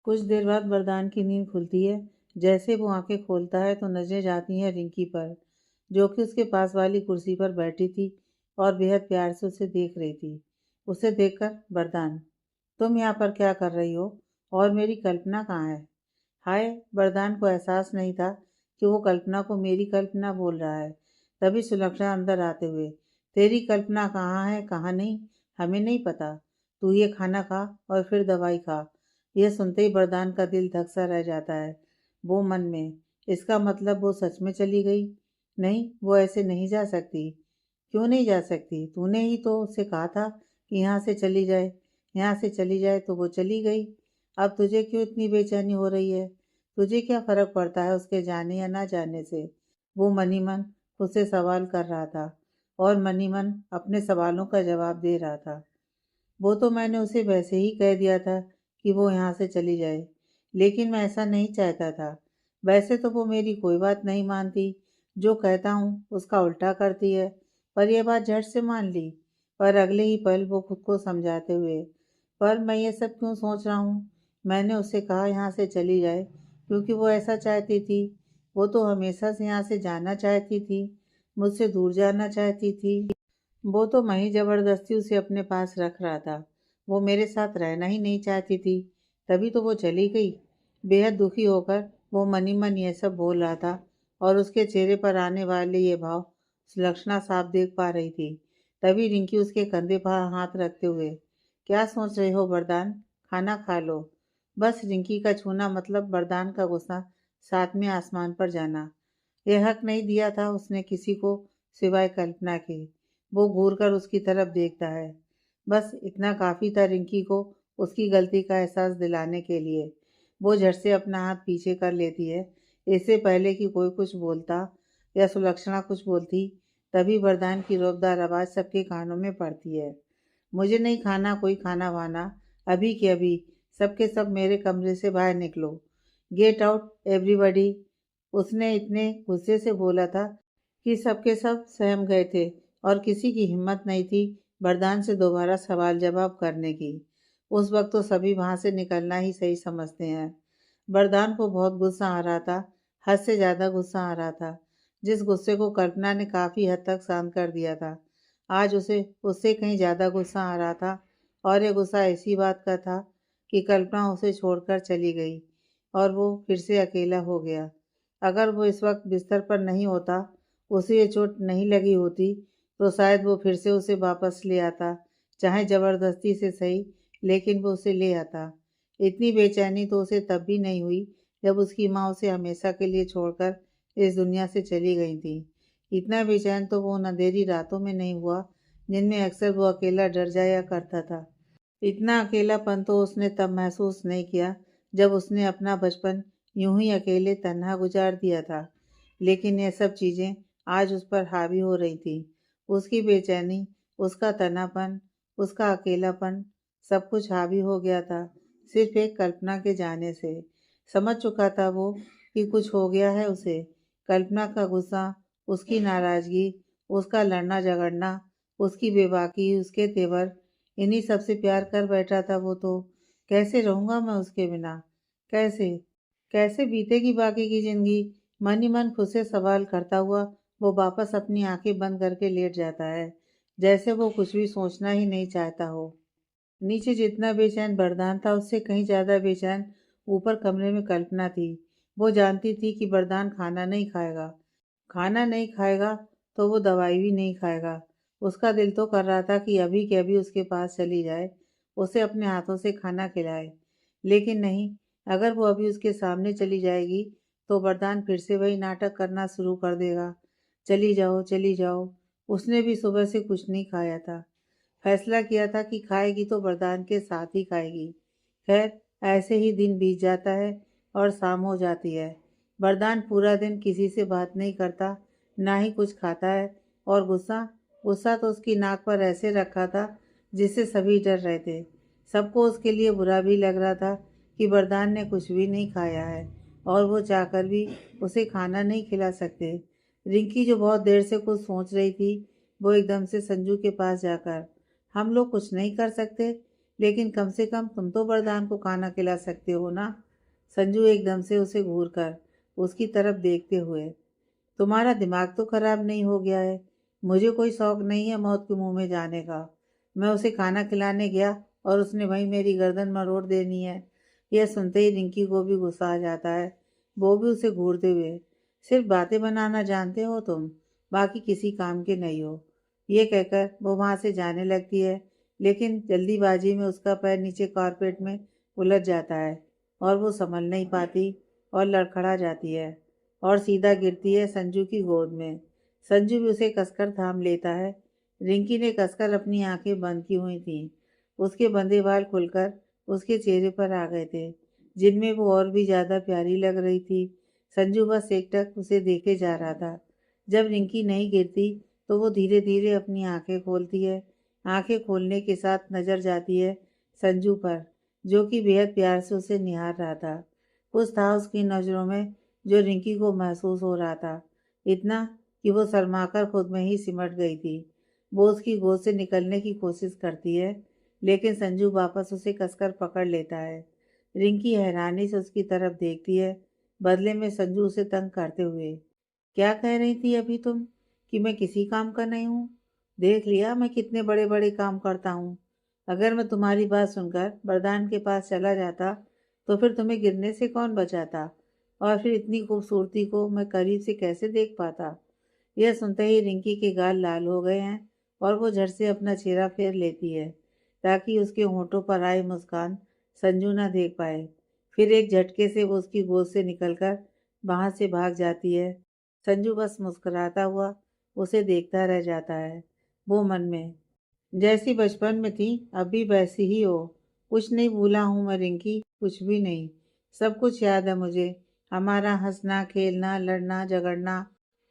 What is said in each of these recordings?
कुछ देर बाद वरदान की नींद खुलती है। जैसे वो आंखें खोलता है तो नजरें जाती हैं रिंकी पर, जो कि उसके पास वाली कुर्सी पर बैठी थी और बेहद प्यार से उसे देख रही थी। उसे देखकर वरदान, तुम यहाँ पर क्या कर रही हो? और मेरी कल्पना कहाँ है? हाय! वरदान को एहसास नहीं था कि वो कल्पना को मेरी कल्पना बोल रहा है। तभी सुलक्षणा अंदर आते हुए, तेरी कल्पना कहाँ है कहाँ नहीं, हमें नहीं पता। तू ये खाना खा और फिर दवाई खा। यह सुनते ही वरदान का दिल धक सा रह जाता है। वो मन में, इसका मतलब वो सच में चली गई? नहीं, वो ऐसे नहीं जा सकती। क्यों नहीं जा सकती? तूने ही तो उससे कहा था कि यहाँ से चली जाए। यहाँ से चली जाए तो वो चली गई। अब तुझे क्यों इतनी बेचैनी हो रही है? तुझे क्या फर्क पड़ता है उसके जाने या ना जाने से? वो मनी मन खुद से सवाल कर रहा था और मनी मन अपने सवालों का जवाब दे रहा था। वो तो मैंने उसे वैसे ही कह दिया था कि वो यहाँ से चली जाए, लेकिन मैं ऐसा नहीं चाहता था। वैसे तो वो मेरी कोई बात नहीं मानती, जो कहता हूँ उसका उल्टा करती है, पर यह बात झट से मान ली। पर अगले ही पल वो खुद को समझाते हुए, पर मैं ये सब क्यों सोच रहा हूँ? मैंने उससे कहा यहाँ से चली जाए क्योंकि वो ऐसा चाहती थी। वो तो हमेशा से यहाँ से जाना चाहती थी, मुझसे दूर जाना चाहती थी। वो तो मैं ही ज़बरदस्ती उसे अपने पास रख रहा था। वो मेरे साथ रहना ही नहीं चाहती थी, तभी तो वो चली गई। बेहद दुखी होकर वो मनी मन ये सब बोल रहा था और उसके चेहरे पर आने वाले ये भाव सुलक्षणा साफ देख पा रही थी। तभी रिंकी उसके कंधे पर हाथ रखते हुए, क्या सोच रहे हो वरदान? खाना खा लो। बस रिंकी का छूना मतलब वरदान का गुस्सा सातवें आसमान पर जाना। यह हक नहीं दिया था उसने किसी को सिवाय कल्पना के। वो घूर कर उसकी तरफ देखता है। बस इतना काफ़ी था रिंकी को उसकी गलती का एहसास दिलाने के लिए। वो झट से अपना हाथ पीछे कर लेती है। इससे पहले कि कोई कुछ बोलता या सुलक्षणा कुछ बोलती, तभी वरदान की रोबदार आवाज़ सबके कानों में पड़ती है। मुझे नहीं खाना कोई खाना वाना, अभी के अभी सबके सब मेरे कमरे से बाहर निकलो। Get out everybody. उसने इतने गुस्से से बोला था कि सबके सब सहम गए थे और किसी की हिम्मत नहीं थी वरदान से दोबारा सवाल जवाब करने की। उस वक्त तो सभी वहां से निकलना ही सही समझते हैं। वरदान को बहुत गुस्सा आ रहा था, हद से ज़्यादा गुस्सा आ रहा था, जिस गुस्से को कल्पना ने काफ़ी हद तक शांत कर दिया था। आज उसे उससे कहीं ज़्यादा गुस्सा आ रहा था और ये गुस्सा ऐसी बात का था कि कल्पना उसे छोड़कर चली गई और वो फिर से अकेला हो गया। अगर वो इस वक्त बिस्तर पर नहीं होता, उसे ये चोट नहीं लगी होती, तो शायद वो फिर से उसे वापस ले आता, चाहे ज़बरदस्ती से सही, लेकिन वो उसे ले आता। इतनी बेचैनी तो उसे तब भी नहीं हुई जब उसकी माँ उसे हमेशा के लिए छोड़कर इस दुनिया से चली गई थी। इतना बेचैन तो वो उन अंधेरी रातों में नहीं हुआ जिनमें अक्सर वो अकेला डर जाया करता था। इतना अकेलापन तो उसने तब महसूस नहीं किया जब उसने अपना बचपन यूं ही अकेले तन्हा गुजार दिया था। लेकिन ये सब चीज़ें आज उस पर हावी हो रही थी। उसकी बेचैनी, उसका तन्हापन, उसका अकेलापन, सब कुछ हावी हो गया था सिर्फ एक कल्पना के जाने से। समझ चुका था वो कि कुछ हो गया है उसे। कल्पना का गुस्सा, उसकी नाराज़गी, उसका लड़ना झगड़ना, उसकी बेबाकी, उसके तेवर, इन्हीं सब से प्यार कर बैठा था वो तो। कैसे रहूँगा मैं उसके बिना? कैसे? कैसे बीतेगी बाकी की ज़िंदगी? मन ही मन खुद से सवाल करता हुआ वो वापस अपनी आंखें बंद करके लेट जाता है, जैसे वो कुछ भी सोचना ही नहीं चाहता हो। नीचे जितना बेचैन वरदान था उससे कहीं ज़्यादा बेचैन ऊपर कमरे में कल्पना थी। वो जानती थी कि वरदान खाना नहीं खाएगा। खाना नहीं खाएगा तो वो दवाई भी नहीं खाएगा। उसका दिल तो कर रहा था कि अभी के अभी उसके पास चली जाए, उसे अपने हाथों से खाना खिलाए। लेकिन नहीं, अगर वो अभी उसके सामने चली जाएगी तो वरदान फिर से वही नाटक करना शुरू कर देगा। चली जाओ, चली जाओ। उसने भी सुबह से कुछ नहीं खाया था। फैसला किया था कि खाएगी तो वरदान के साथ ही खाएगी। खैर, ऐसे ही दिन बीत जाता है और शाम हो जाती है। वरदान पूरा दिन किसी से बात नहीं करता, ना ही कुछ खाता है और गुस्सा गुस्सा तो उसकी नाक पर ऐसे रखा था जिससे सभी डर रहे थे। सबको उसके लिए बुरा भी लग रहा था कि वरदान ने कुछ भी नहीं खाया है और वो चाहकर भी उसे खाना नहीं खिला सकते। रिंकी जो बहुत देर से कुछ सोच रही थी, वो एकदम से संजू के पास जाकर, हम लोग कुछ नहीं कर सकते? लेकिन कम से कम तुम तो वरदान को खाना खिला सकते हो ना। संजू एकदम से उसे घूर कर उसकी तरफ देखते हुए, तुम्हारा दिमाग तो खराब नहीं हो गया है? मुझे कोई शौक नहीं है मौत के मुंह में जाने का। मैं उसे खाना खिलाने गया और उसने वहीं मेरी गर्दन मरोड़ देनी है। यह सुनते ही रिंकी को भी गुस्सा आ जाता है। वो भी उसे घूरते हुए, सिर्फ बातें बनाना जानते हो तुम, बाकी किसी काम के नहीं हो। ये कहकर वो वहां से जाने लगती है, लेकिन जल्दीबाजी में उसका पैर नीचे कारपेट में उलझ जाता है और वो संभल नहीं पाती और लड़खड़ा जाती है और सीधा गिरती है संजू की गोद में। संजू भी उसे कसकर थाम लेता है। रिंकी ने कसकर अपनी आंखें बंद की हुई थीं। उसके बंधे बाल खुलकर उसके चेहरे पर आ गए थे, जिनमें वो और भी ज्यादा प्यारी लग रही थी। संजू बस एकटक उसे देखे जा रहा था। जब रिंकी नहीं गिरती तो वो धीरे धीरे अपनी आंखें खोलती है। आंखें खोलने के साथ नजर जाती है संजू पर, जो कि बेहद प्यार से उसे निहार रहा था। कुछ था उसकी नजरों में जो रिंकी को महसूस हो रहा था, इतना कि वो शर्माकर खुद में ही सिमट गई थी। वो उसकी गोद से निकलने की कोशिश करती है, लेकिन संजू वापस उसे कसकर पकड़ लेता है। रिंकी हैरानी से उसकी तरफ देखती है, बदले में संजू उसे तंग करते हुए, क्या कह रही थी अभी तुम, कि मैं किसी काम का नहीं हूँ? देख लिया मैं कितने बड़े बड़े काम करता हूँ। अगर मैं तुम्हारी बात सुनकर वरदान के पास चला जाता तो फिर तुम्हें गिरने से कौन बचाता, और फिर इतनी खूबसूरती को मैं करीब से कैसे देख पाता। यह सुनते ही रिंकी के गाल लाल हो गए हैं और वो झट से अपना चेहरा फेर लेती है, ताकि उसके होंठों पर आई मुस्कान संजू न देख पाए। फिर एक झटके से वो उसकी गोद से निकलकर वहां से भाग जाती है। संजू बस मुस्कुराता हुआ उसे देखता रह जाता है। वो मन में, जैसी बचपन में थी अभी वैसी ही हो। कुछ नहीं भूला हूँ मैं रिंकी, कुछ भी नहीं। सब कुछ याद है मुझे, हमारा हंसना खेलना लड़ना झगड़ना,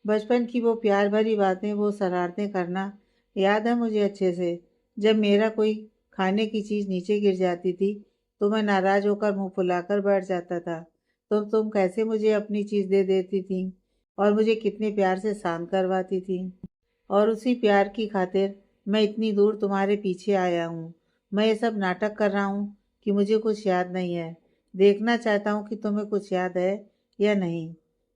बचपन की वो प्यार भरी बातें, वो शरारतें करना याद है मुझे अच्छे से। जब मेरा कोई खाने की चीज़ नीचे गिर जाती थी तो मैं नाराज होकर मुंह फुलाकर बैठ जाता था, तो तुम कैसे मुझे अपनी चीज़ दे देती थी और मुझे कितने प्यार से शांत करवाती थी। और उसी प्यार की खातिर मैं इतनी दूर तुम्हारे पीछे आया हूँ। मैं ये सब नाटक कर रहा हूँ कि मुझे कुछ याद नहीं है। देखना चाहता हूँ कि तुम्हें कुछ याद है या नहीं।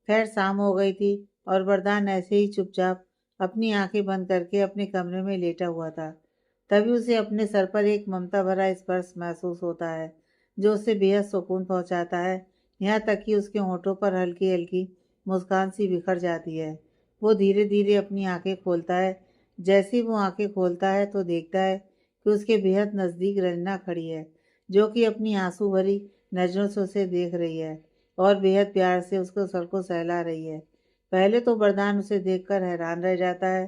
खैर शाम हो गई थी और वरदान ऐसे ही चुपचाप अपनी आंखें बंद करके अपने कमरे में लेटा हुआ था। तभी उसे अपने सर पर एक ममता भरा स्पर्श महसूस होता है, जो उसे बेहद सुकून पहुंचाता है। यहाँ तक कि उसके होंठों पर हल्की हल्की मुस्कान सी बिखर जाती है। वो धीरे धीरे अपनी आंखें खोलता है। जैसे ही वो आंखें खोलता है तो देखता है कि उसके बेहद नज़दीक रंजना खड़ी है, जो कि अपनी आंसू भरी नजरों से उसे देख रही है और बेहद प्यार से उसको सर को सहला रही है। पहले तो वरदान उसे देखकर हैरान रह जाता है,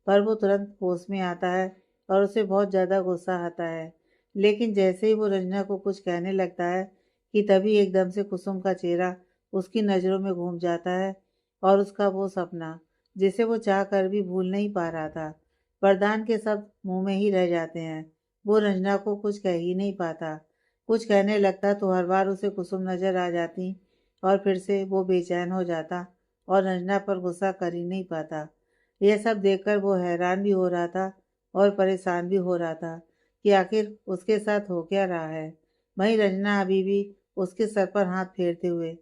पर वो तुरंत होश में आता है और उसे बहुत ज़्यादा गुस्सा आता है। लेकिन जैसे ही वो रंजना को कुछ कहने लगता है कि तभी एकदम से कुसुम का चेहरा उसकी नज़रों में घूम जाता है और उसका वो सपना, जिसे वो चाह कर भी भूल नहीं पा रहा था। वरदान के शब्द मुंह में ही रह जाते हैं। वो रंजना को कुछ कह ही नहीं पाता। कुछ कहने लगता तो हर बार उसे कुसुम नजर आ जाती और फिर से वो बेचैन हो जाता और रंजना पर गुस्सा कर ही नहीं पाता। यह सब देखकर वो हैरान भी हो रहा था और परेशान भी हो रहा था कि आखिर उसके साथ हो क्या रहा है। वहीं रंजना अभी भी उसके सर पर हाथ फेरते हुए,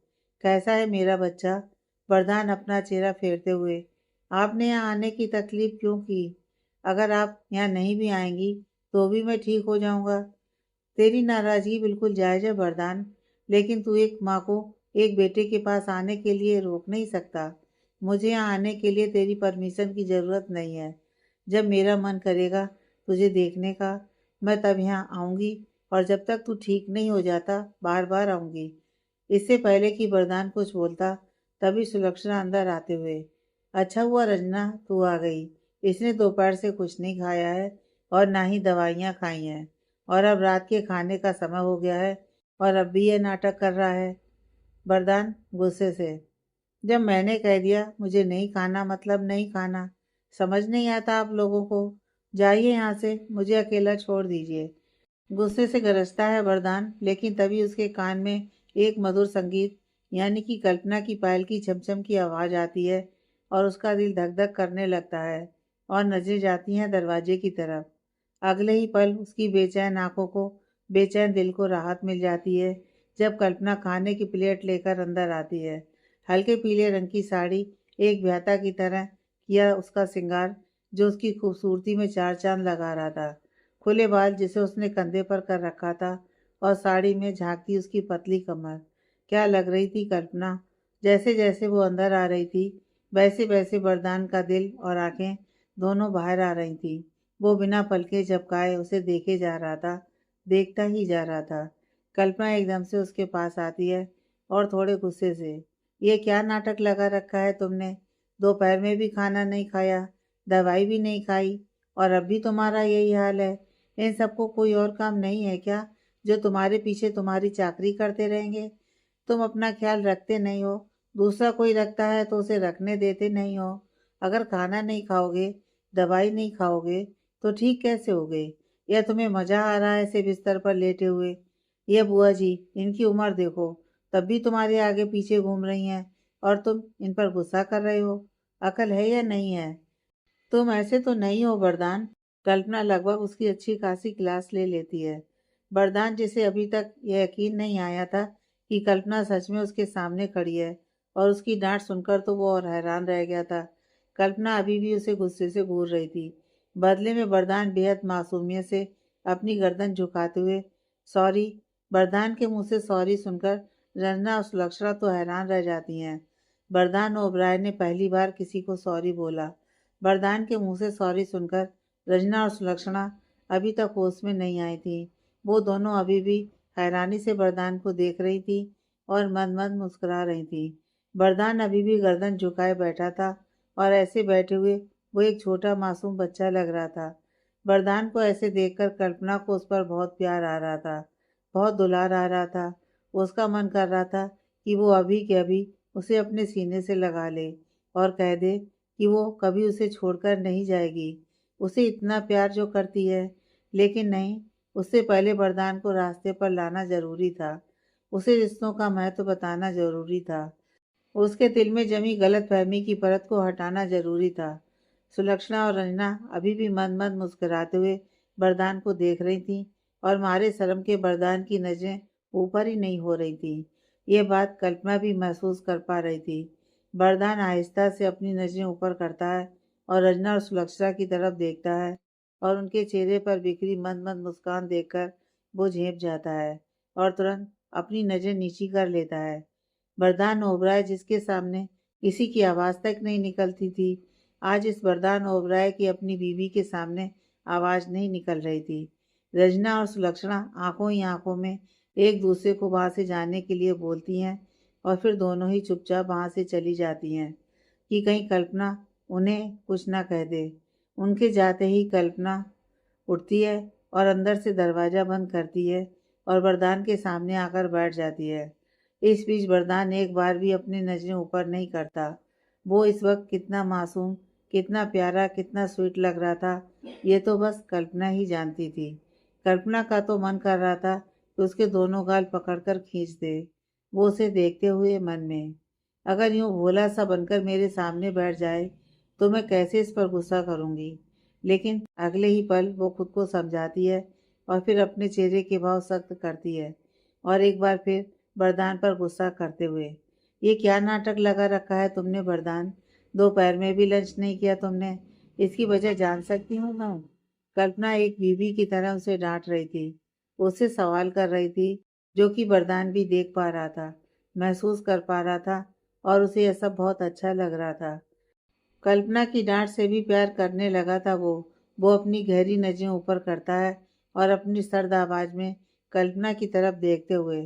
कैसा है मेरा बच्चा? वरदान अपना चेहरा फेरते हुए, आपने यहाँ आने की तकलीफ क्यों की? अगर आप यहाँ नहीं भी आएंगी तो भी मैं ठीक हो जाऊंगा। तेरी नाराजगी बिल्कुल जायज है वरदान, लेकिन तू एक माँ को एक बेटे के पास आने के लिए रोक नहीं सकता। मुझे यहाँ आने के लिए तेरी परमिशन की ज़रूरत नहीं है। जब मेरा मन करेगा तुझे देखने का, मैं तब यहाँ आऊँगी, और जब तक तू ठीक नहीं हो जाता बार बार आऊँगी। इससे पहले कि वरदान कुछ बोलता, तभी सुलक्षणा अंदर आते हुए, अच्छा हुआ रंजना तू आ गई। इसने दोपहर से कुछ नहीं खाया है और ना ही दवाइयाँ खाई हैं, और अब रात के खाने का समय हो गया है और अब भी यह नाटक कर रहा है। वरदान गुस्से से, जब मैंने कह दिया मुझे नहीं खाना मतलब नहीं खाना, समझ नहीं आता आप लोगों को। जाइए यहाँ से, मुझे अकेला छोड़ दीजिए। गुस्से से गरजता है वरदान, लेकिन तभी उसके कान में एक मधुर संगीत, यानी कि कल्पना की पायल की छमछम की आवाज़ आती है और उसका दिल धक धक करने लगता है और नजरें जाती हैं दरवाजे की तरफ। अगले ही पल उसकी बेचैन आंखों को बेचैन दिल को राहत मिल जाती है जब कल्पना खाने की प्लेट लेकर अंदर आती है। हल्के पीले रंग की साड़ी एक ब्याता की तरह किया उसका श्रृंगार, जो उसकी खूबसूरती में चार चांद लगा रहा था। खुले बाल जिसे उसने कंधे पर कर रखा था और साड़ी में झांकती उसकी पतली कमर, क्या लग रही थी कल्पना। जैसे जैसे वो अंदर आ रही थी वैसे वैसे वरदान का दिल और आंखें दोनों बाहर आ रही थी। वो बिना पलके झपकाए उसे देखे जा रहा था, देखता ही जा रहा था। कल्पना एकदम से उसके पास आती है और थोड़े गुस्से से, ये क्या नाटक लगा रखा है तुमने? दोपहर में भी खाना नहीं खाया, दवाई भी नहीं खाई, और अब भी तुम्हारा यही हाल है। इन सबको कोई और काम नहीं है क्या, जो तुम्हारे पीछे तुम्हारी चाकरी करते रहेंगे? तुम अपना ख्याल रखते नहीं हो, दूसरा कोई रखता है तो उसे रखने देते नहीं हो। अगर खाना नहीं खाओगे, दवाई नहीं खाओगे, तो ठीक कैसे होगे? या तुम्हें मजा आ रहा है ऐसे बिस्तर पर लेटे हुए? ये बुआ जी, इनकी उम्र देखो, तब भी तुम्हारे आगे पीछे घूम रही हैं और तुम इन पर गुस्सा कर रहे हो। अकल है या नहीं है? तुम ऐसे तो नहीं हो वरदान। कल्पना लगभग उसकी अच्छी खासी क्लास ले लेती है। वरदान, जिसे अभी तक यह यकीन नहीं आया था कि कल्पना सच में उसके सामने खड़ी है, और उसकी डांट सुनकर तो वो और हैरान रह गया था। कल्पना अभी भी उसे गुस्से से घूर रही थी। बदले में वरदान बेहद मासूमियत से अपनी गर्दन झुकाते हुए सॉरी। वरदान के मुंह से सॉरी सुनकर रंजना और सुलक्षणा तो हैरान रह जाती हैं। वरदान ओबराय ने पहली बार किसी को सॉरी बोला। वरदान के मुंह से सॉरी सुनकर रंजना और सुलक्षणा अभी तक होश में नहीं आई थी। वो दोनों अभी भी हैरानी से वरदान को देख रही थी और मंद मंद मुस्कुरा रही थी। वरदान अभी भी गर्दन झुकाए बैठा था और ऐसे बैठे हुए वो एक छोटा मासूम बच्चा लग रहा था। वरदान को ऐसे देखकर कल्पना को उस पर बहुत प्यार आ रहा था, बहुत दुलार आ रहा था। उसका मन कर रहा था कि वो अभी के अभी उसे अपने सीने से लगा ले और कह दे कि वो कभी उसे छोड़कर नहीं जाएगी, उसे इतना प्यार जो करती है। लेकिन नहीं, उससे पहले वरदान को रास्ते पर लाना जरूरी था। उसे रिश्तों का महत्व बताना जरूरी था। उसके दिल में जमी गलतफहमी की परत को हटाना जरूरी था। सुलक्षणा और रंजना अभी भी मंद मंद मुस्कुराते हुए वरदान को देख रही थीं और मारे शर्म के वरदान की नजरें ऊपर ही नहीं हो रही थी। ये बात कल्पना भी महसूस कर पा रही थी। वरदान आहिस्ता से अपनी नजरें ऊपर करता है और रंजना और सुलक्षणा की तरफ देखता है, और उनके चेहरे पर बिखरी मंद मंद मुस्कान देखकर वो झेप जाता है और तुरंत अपनी नजरें नीची कर लेता है। वरदान ओबराय, जिसके सामने किसी की आवाज़ तक नहीं निकलती थी, आज इस वरदान ओबराय की अपनी बीवी के सामने आवाज़ नहीं निकल रही थी। रंजना और सुलक्षणा आंखों ही आंखों में एक दूसरे को वहां से जाने के लिए बोलती हैं और फिर दोनों ही चुपचाप वहां से चली जाती हैं कि कहीं कल्पना उन्हें कुछ ना कह दे। उनके जाते ही कल्पना उठती है और अंदर से दरवाज़ा बंद करती है और वरदान के सामने आकर बैठ जाती है। इस बीच वरदान एक बार भी अपनी नज़रें ऊपर नहीं करता। वो इस वक्त कितना मासूम, कितना प्यारा, कितना स्वीट लग रहा था, ये तो बस कल्पना ही जानती थी। कल्पना का तो मन कर रहा था कि उसके दोनों गाल पकड़कर खींच दे। वो उसे देखते हुए मन में, अगर यूं भोला सा बनकर मेरे सामने बैठ जाए तो मैं कैसे इस पर गुस्सा करूंगी। लेकिन अगले ही पल वो खुद को समझाती है और फिर अपने चेहरे के भाव सख्त करती है और एक बार फिर वरदान पर गुस्सा करते हुए, ये क्या नाटक लगा रखा है तुमने वरदान? दोपहर में भी लंच नहीं किया तुमने, इसकी वजह जान सकती हूँ मैं? कल्पना एक बीवी की तरह उसे डांट रही थी, उससे सवाल कर रही थी, जो कि वरदान भी देख पा रहा था, महसूस कर पा रहा था, और उसे यह सब बहुत अच्छा लग रहा था। कल्पना की डांट से भी प्यार करने लगा था वो अपनी गहरी नज़रें ऊपर करता है और अपनी सर्द आवाज में कल्पना की तरफ देखते हुए,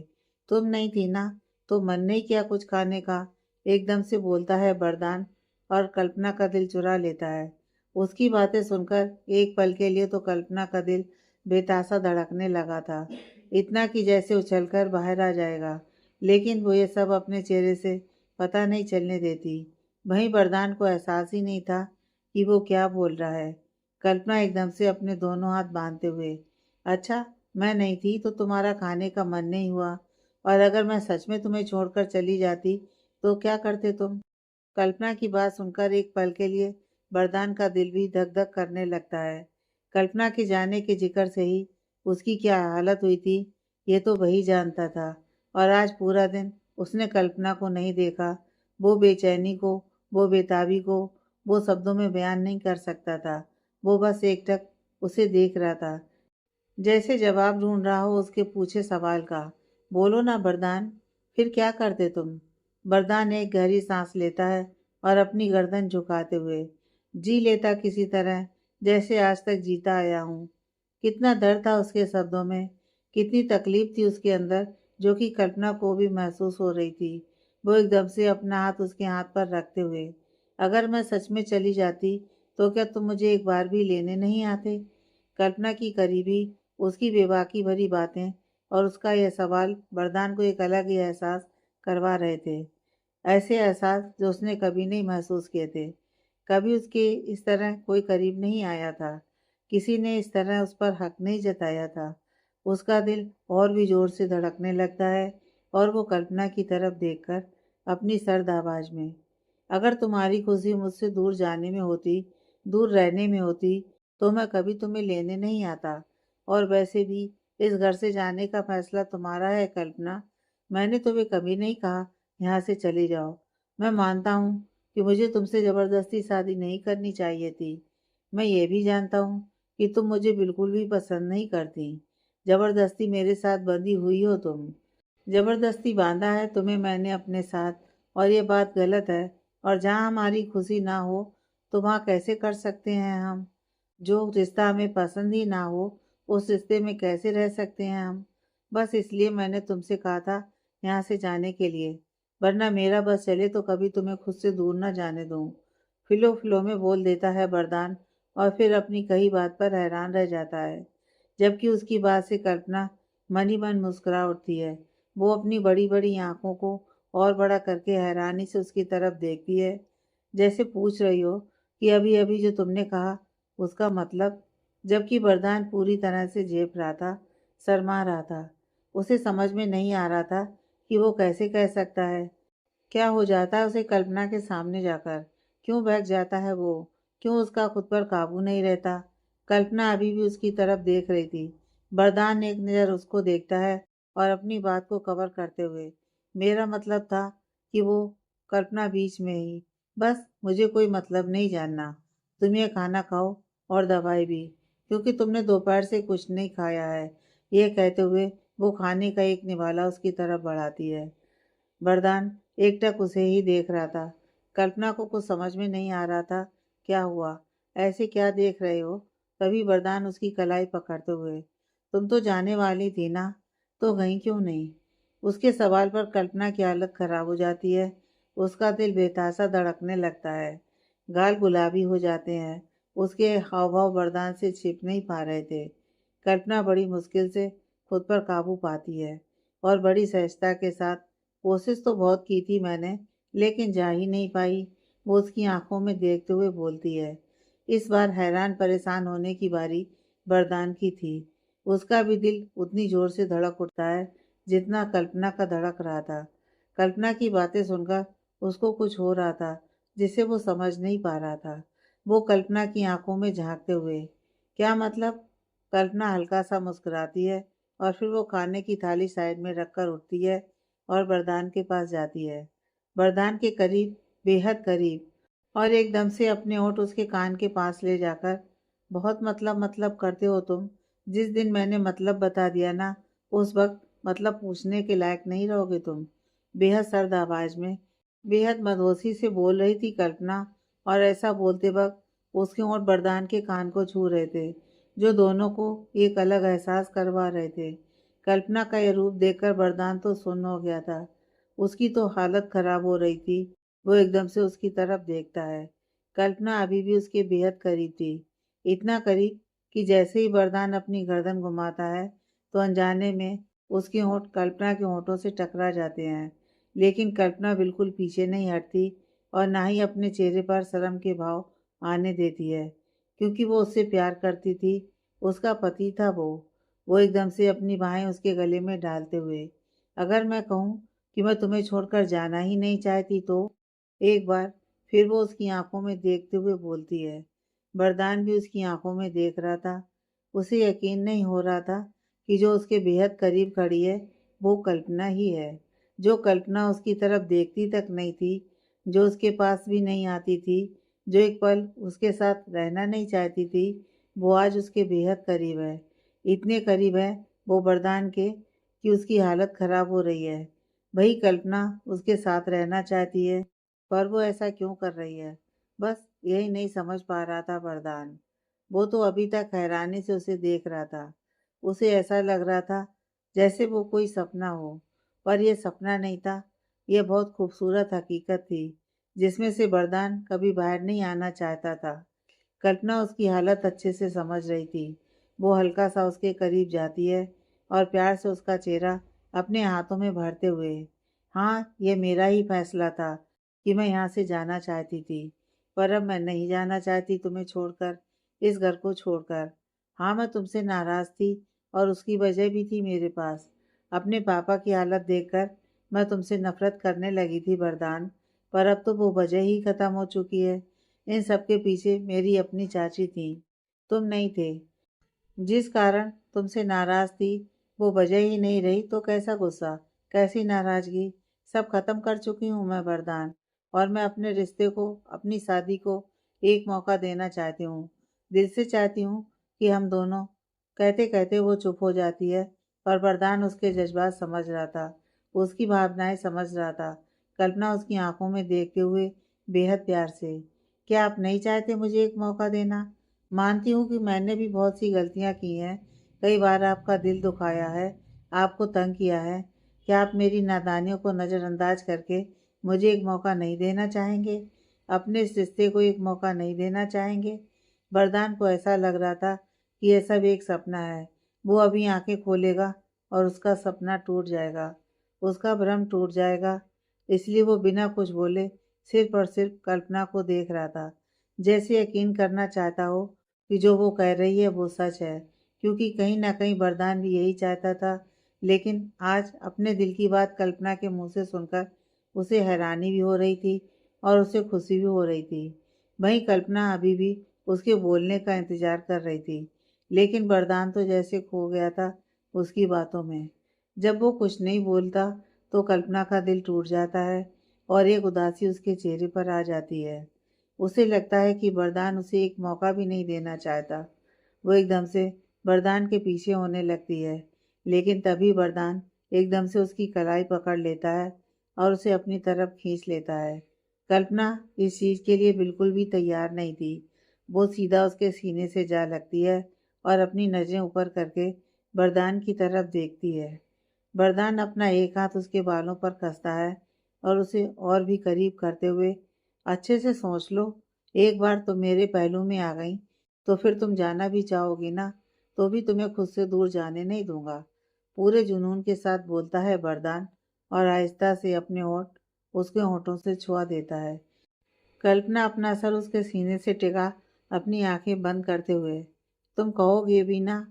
तुम नहीं थी ना, तो मन नहीं किया कुछ खाने का, एकदम से बोलता है वरदान, और कल्पना का दिल चुरा लेता है। उसकी बातें सुनकर एक पल के लिए तो कल्पना का दिल बेतासा धड़कने लगा था, इतना कि जैसे उछलकर बाहर आ जाएगा। लेकिन वो ये सब अपने चेहरे से पता नहीं चलने देती। वहीं वरदान को एहसास ही नहीं था कि वो क्या बोल रहा है। कल्पना एकदम से अपने दोनों हाथ बांधते हुए, अच्छा, मैं नहीं थी तो तुम्हारा खाने का मन नहीं हुआ, और अगर मैं सच में तुम्हें छोड़कर चली जाती तो क्या करते तुम? कल्पना की बात सुनकर एक पल के लिए वरदान का दिल भी धक धक करने लगता है। कल्पना के जाने के जिक्र से ही उसकी क्या हालत हुई थी ये तो वही जानता था। और आज पूरा दिन उसने कल्पना को नहीं देखा। वो बेचैनी को, वो बेताबी को वो शब्दों में बयान नहीं कर सकता था। वो बस एकटक उसे देख रहा था, जैसे जवाब ढूंढ रहा हो उसके पूछे सवाल का। बोलो ना बरदान, फिर क्या करते तुम? बरदान एक गहरी सांस लेता है और अपनी गर्दन झुकाते हुए जी लेता किसी तरह, जैसे आज तक जीता आया हूँ। कितना दर्द था उसके शब्दों में, कितनी तकलीफ थी उसके अंदर, जो कि कल्पना को भी महसूस हो रही थी। वो एकदम से अपना हाथ उसके हाथ पर रखते हुए, अगर मैं सच में चली जाती तो क्या तुम मुझे एक बार भी लेने नहीं आते? कल्पना की करीबी, उसकी बेबाकी भरी बातें और उसका यह सवाल वरदान को एक अलग ही एहसास करवा रहे थे। ऐसे एहसास जो उसने कभी नहीं महसूस किए थे। कभी उसके इस तरह कोई करीब नहीं आया था। किसी ने इस तरह उस पर हक नहीं जताया था। उसका दिल और भी जोर से धड़कने लगता है और वो कल्पना की तरफ देखकर अपनी सर्द आवाज में, अगर तुम्हारी खुशी मुझसे दूर जाने में होती, दूर रहने में होती, तो मैं कभी तुम्हें लेने नहीं आता। और वैसे भी इस घर से जाने का फैसला तुम्हारा है कल्पना। मैंने तुम्हें कभी नहीं कहा यहाँ से चली जाओ। मैं मानता हूँ कि मुझे तुमसे ज़बरदस्ती शादी नहीं करनी चाहिए थी। मैं ये भी जानता हूँ कि तुम मुझे बिल्कुल भी पसंद नहीं करती। ज़बरदस्ती मेरे साथ बंधी हुई हो तुम। ज़बरदस्ती बांधा है तुम्हें मैंने अपने साथ, और ये बात गलत है। और जहाँ हमारी खुशी ना हो तो वहाँ कैसे कर सकते हैं हम? जो रिश्ता हमें पसंद ही ना हो, उस रिश्ते में कैसे रह सकते हैं हम? बस इसलिए मैंने तुमसे कहा था यहाँ से जाने के लिए, वरना मेरा बस चले तो कभी तुम्हें खुद से दूर न जाने दूँ। फिलो फिलो में बोल देता है वरदान, और फिर अपनी कही बात पर हैरान रह जाता है। जबकि उसकी बात से कल्पना मन ही मन मुस्कुरा उठती है। वो अपनी बड़ी-बड़ी आँखों को और बड़ा करके हैरानी से उसकी तरफ देखती है, जैसे पूछ रही हो कि अभी-अभी जो तुमने कहा उसका मतलब? जबकि वरदान पूरी तरह से झेप रहा था, शर्मा रहा था। उसे समझ में नहीं आ रहा था कि वो कैसे कह सकता है। क्या हो जाता है उसे कल्पना के सामने जाकर? क्यों बहक जाता है वो? क्यों उसका खुद पर काबू नहीं रहता? कल्पना अभी भी उसकी तरफ देख रही थी। वरदान एक नज़र उसको देखता है और अपनी बात को कवर करते हुए, मेरा मतलब था कि वो कल्पना बीच में ही, बस मुझे कोई मतलब नहीं जानना। तुम ये खाना खाओ और दवाई भी, क्योंकि तुमने दोपहर से कुछ नहीं खाया है। ये कहते हुए वो खाने का एक निवाला उसकी तरफ बढ़ाती है। वरदान एकटक उसे ही देख रहा था। कल्पना को कुछ समझ में नहीं आ रहा था। क्या हुआ? ऐसे क्या देख रहे हो? तभी वरदान उसकी कलाई पकड़ते हुए, तुम तो जाने वाली थी ना, तो गई क्यों नहीं? उसके सवाल पर कल्पना की हालत खराब हो जाती है। उसका दिल बेतहाशा धड़कने लगता है। गाल गुलाबी हो जाते हैं। उसके हाव भाव वरदान से छिप नहीं पा रहे थे। कल्पना बड़ी मुश्किल से खुद पर काबू पाती है और बड़ी सहजता के साथ, कोशिश तो बहुत की थी मैंने, लेकिन जा ही नहीं पाई, वो उसकी आंखों में देखते हुए बोलती है। इस बार हैरान परेशान होने की बारी वरदान की थी। उसका भी दिल उतनी जोर से धड़क उठता है जितना कल्पना का धड़क रहा था। कल्पना की बातें सुनकर उसको कुछ हो रहा था जिसे वो समझ नहीं पा रहा था। वो कल्पना की आंखों में झांकते हुए, क्या मतलब? कल्पना हल्का सा मुस्कुराती है और फिर वो खाने की थाली साइड में रखकर उठती है और वरदान के पास जाती है। वरदान के करीब, बेहद करीब, और एकदम से अपने होंठ उसके कान के पास ले जाकर, बहुत मतलब करते हो तुम। जिस दिन मैंने मतलब बता दिया ना, उस वक्त मतलब पूछने के लायक नहीं रहोगे तुम। बेहद सर्द आवाज में, बेहद मदहोशी से बोल रही थी कल्पना, और ऐसा बोलते वक्त उसके होंठ वरदान के कान को छू रहे थे, जो दोनों को एक अलग एहसास करवा रहे थे। कल्पना का यह रूप देखकर वरदान तो सुन्न हो गया था। उसकी तो हालत खराब हो रही थी। वो एकदम से उसकी तरफ देखता है। कल्पना अभी भी उसके बेहद करीब थी। इतना करीब कि जैसे ही वरदान अपनी गर्दन घुमाता है, तो अनजाने में उसके होंठ कल्पना के होंठों से टकरा जाते हैं। लेकिन कल्पना बिल्कुल पीछे नहीं हटती और ना ही अपने चेहरे पर शर्म के भाव आने देती है, क्योंकि वो उससे प्यार करती थी। उसका पति था वो। वो एकदम से अपनी बाहें उसके गले में डालते हुए, अगर मैं कहूँ कि मैं तुम्हें छोड़कर जाना ही नहीं चाहती तो? एक बार फिर वो उसकी आंखों में देखते हुए बोलती है। वरदान भी उसकी आंखों में देख रहा था। उसे यकीन नहीं हो रहा था कि जो उसके बेहद करीब खड़ी है वो कल्पना ही है। जो कल्पना उसकी तरफ देखती तक नहीं थी, जो उसके पास भी नहीं आती थी, जो एक पल उसके साथ रहना नहीं चाहती थी, वो आज उसके बेहद करीब है। इतने करीब है वो वरदान के कि उसकी हालत खराब हो रही है। वही कल्पना उसके साथ रहना चाहती है, पर वो ऐसा क्यों कर रही है? बस यही नहीं समझ पा रहा था वरदान। वो तो अभी तक हैरानी से उसे देख रहा था। उसे ऐसा लग रहा था जैसे वो कोई सपना हो, पर यह सपना नहीं था, यह बहुत खूबसूरत हकीकत थी, जिसमें से वरदान कभी बाहर नहीं आना चाहता था। कल्पना उसकी हालत अच्छे से समझ रही थी। वो हल्का सा उसके करीब जाती है और प्यार से उसका चेहरा अपने हाथों में भरते हुए, हाँ, ये मेरा ही फैसला था कि मैं यहाँ से जाना चाहती थी, पर अब मैं नहीं जाना चाहती तुम्हें छोड़कर, इस घर को छोड़कर। हाँ, मैं तुमसे नाराज़ थी और उसकी वजह भी थी मेरे पास। अपने पापा की हालत देखकर मैं तुमसे नफरत करने लगी थी वरदान, पर अब तो वो वजह ही ख़त्म हो चुकी है। इन सब के पीछे मेरी अपनी चाची थी, तुम नहीं थे। जिस कारण तुमसे नाराज़ थी वो वजह ही नहीं रही तो कैसा गुस्सा, कैसी नाराज़गी। सब खत्म कर चुकी हूँ मैं वरदान, और मैं अपने रिश्ते को, अपनी शादी को एक मौका देना चाहती हूँ। दिल से चाहती हूँ कि हम दोनों। कहते कहते वो चुप हो जाती है, पर वरदान उसके जज्बात समझ रहा था, उसकी भावनाएं समझ रहा था। कल्पना उसकी आंखों में देखते हुए बेहद प्यार से, क्या आप नहीं चाहते मुझे एक मौका देना? मानती हूँ कि मैंने भी बहुत सी गलतियाँ की हैं, कई बार आपका दिल दुखाया है, आपको तंग किया है। क्या आप मेरी नादानियों को नज़रअंदाज करके मुझे एक मौका नहीं देना चाहेंगे? अपने इस रिश्ते को एक मौका नहीं देना चाहेंगे? वरदान को ऐसा लग रहा था कि यह सब एक सपना है। वो अभी आंखें खोलेगा और उसका सपना टूट जाएगा, उसका भ्रम टूट जाएगा। इसलिए वो बिना कुछ बोले सिर्फ और सिर्फ कल्पना को देख रहा था, जैसे यकीन करना चाहता हो कि जो वो कह रही है वो सच है, क्योंकि कहीं न कहीं वरदान भी यही चाहता था। लेकिन आज अपने दिल की बात कल्पना के मुँह से सुनकर उसे हैरानी भी हो रही थी और उसे खुशी भी हो रही थी। वहीं कल्पना अभी भी उसके बोलने का इंतज़ार कर रही थी, लेकिन वरदान तो जैसे खो गया था उसकी बातों में। जब वो कुछ नहीं बोलता तो कल्पना का दिल टूट जाता है और एक उदासी उसके चेहरे पर आ जाती है। उसे लगता है कि वरदान उसे एक मौका भी नहीं देना चाहता। वो एकदम से वरदान के पीछे होने लगती है, लेकिन तभी वरदान एकदम से उसकी कलाई पकड़ लेता है और उसे अपनी तरफ खींच लेता है। कल्पना इस चीज़ के लिए बिल्कुल भी तैयार नहीं थी। वो सीधा उसके सीने से जा लगती है और अपनी नज़रें ऊपर करके वरदान की तरफ देखती है। वरदान अपना एक हाथ उसके बालों पर कसता है और उसे और भी करीब करते हुए, अच्छे से सोच लो, एक बार तुम मेरे पहलू में आ गई तो फिर तुम जाना भी चाहोगी ना, तो भी तुम्हें खुद से दूर जाने नहीं दूंगा। पूरे जुनून के साथ बोलता है वरदान और आहिस्ता से अपने होंठ उसके होंठों से छुआ देता है। कल्पना अपना सर उसके सीने से टिका अपनी आंखें बंद करते हुए, तुम कहोगे भी ना,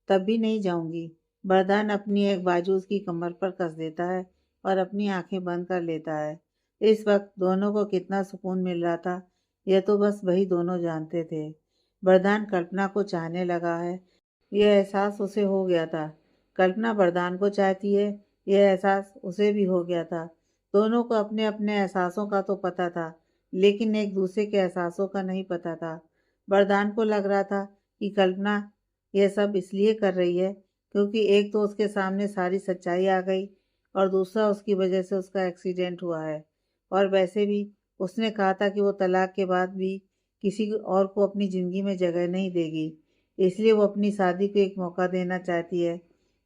तब भी नहीं जाऊंगी। वरदान अपनी एक बाजू उसकी कमर पर कस देता है और अपनी आंखें बंद कर लेता है। इस वक्त दोनों को कितना सुकून मिल रहा था, यह तो बस वही दोनों जानते थे। वरदान कल्पना को चाहने लगा है, यह एहसास उसे हो गया था। कल्पना वरदान को चाहती है, यह एहसास उसे भी हो गया था। दोनों को अपने अपने एहसासों का तो पता था, लेकिन एक दूसरे के एहसासों का नहीं पता था। वरदान को लग रहा था कि कल्पना यह सब इसलिए कर रही है क्योंकि एक तो उसके सामने सारी सच्चाई आ गई और दूसरा उसकी वजह से उसका एक्सीडेंट हुआ है। और वैसे भी उसने कहा था कि वो तलाक के बाद भी किसी और को अपनी ज़िंदगी में जगह नहीं देगी, इसलिए वो अपनी शादी को एक मौका देना चाहती है।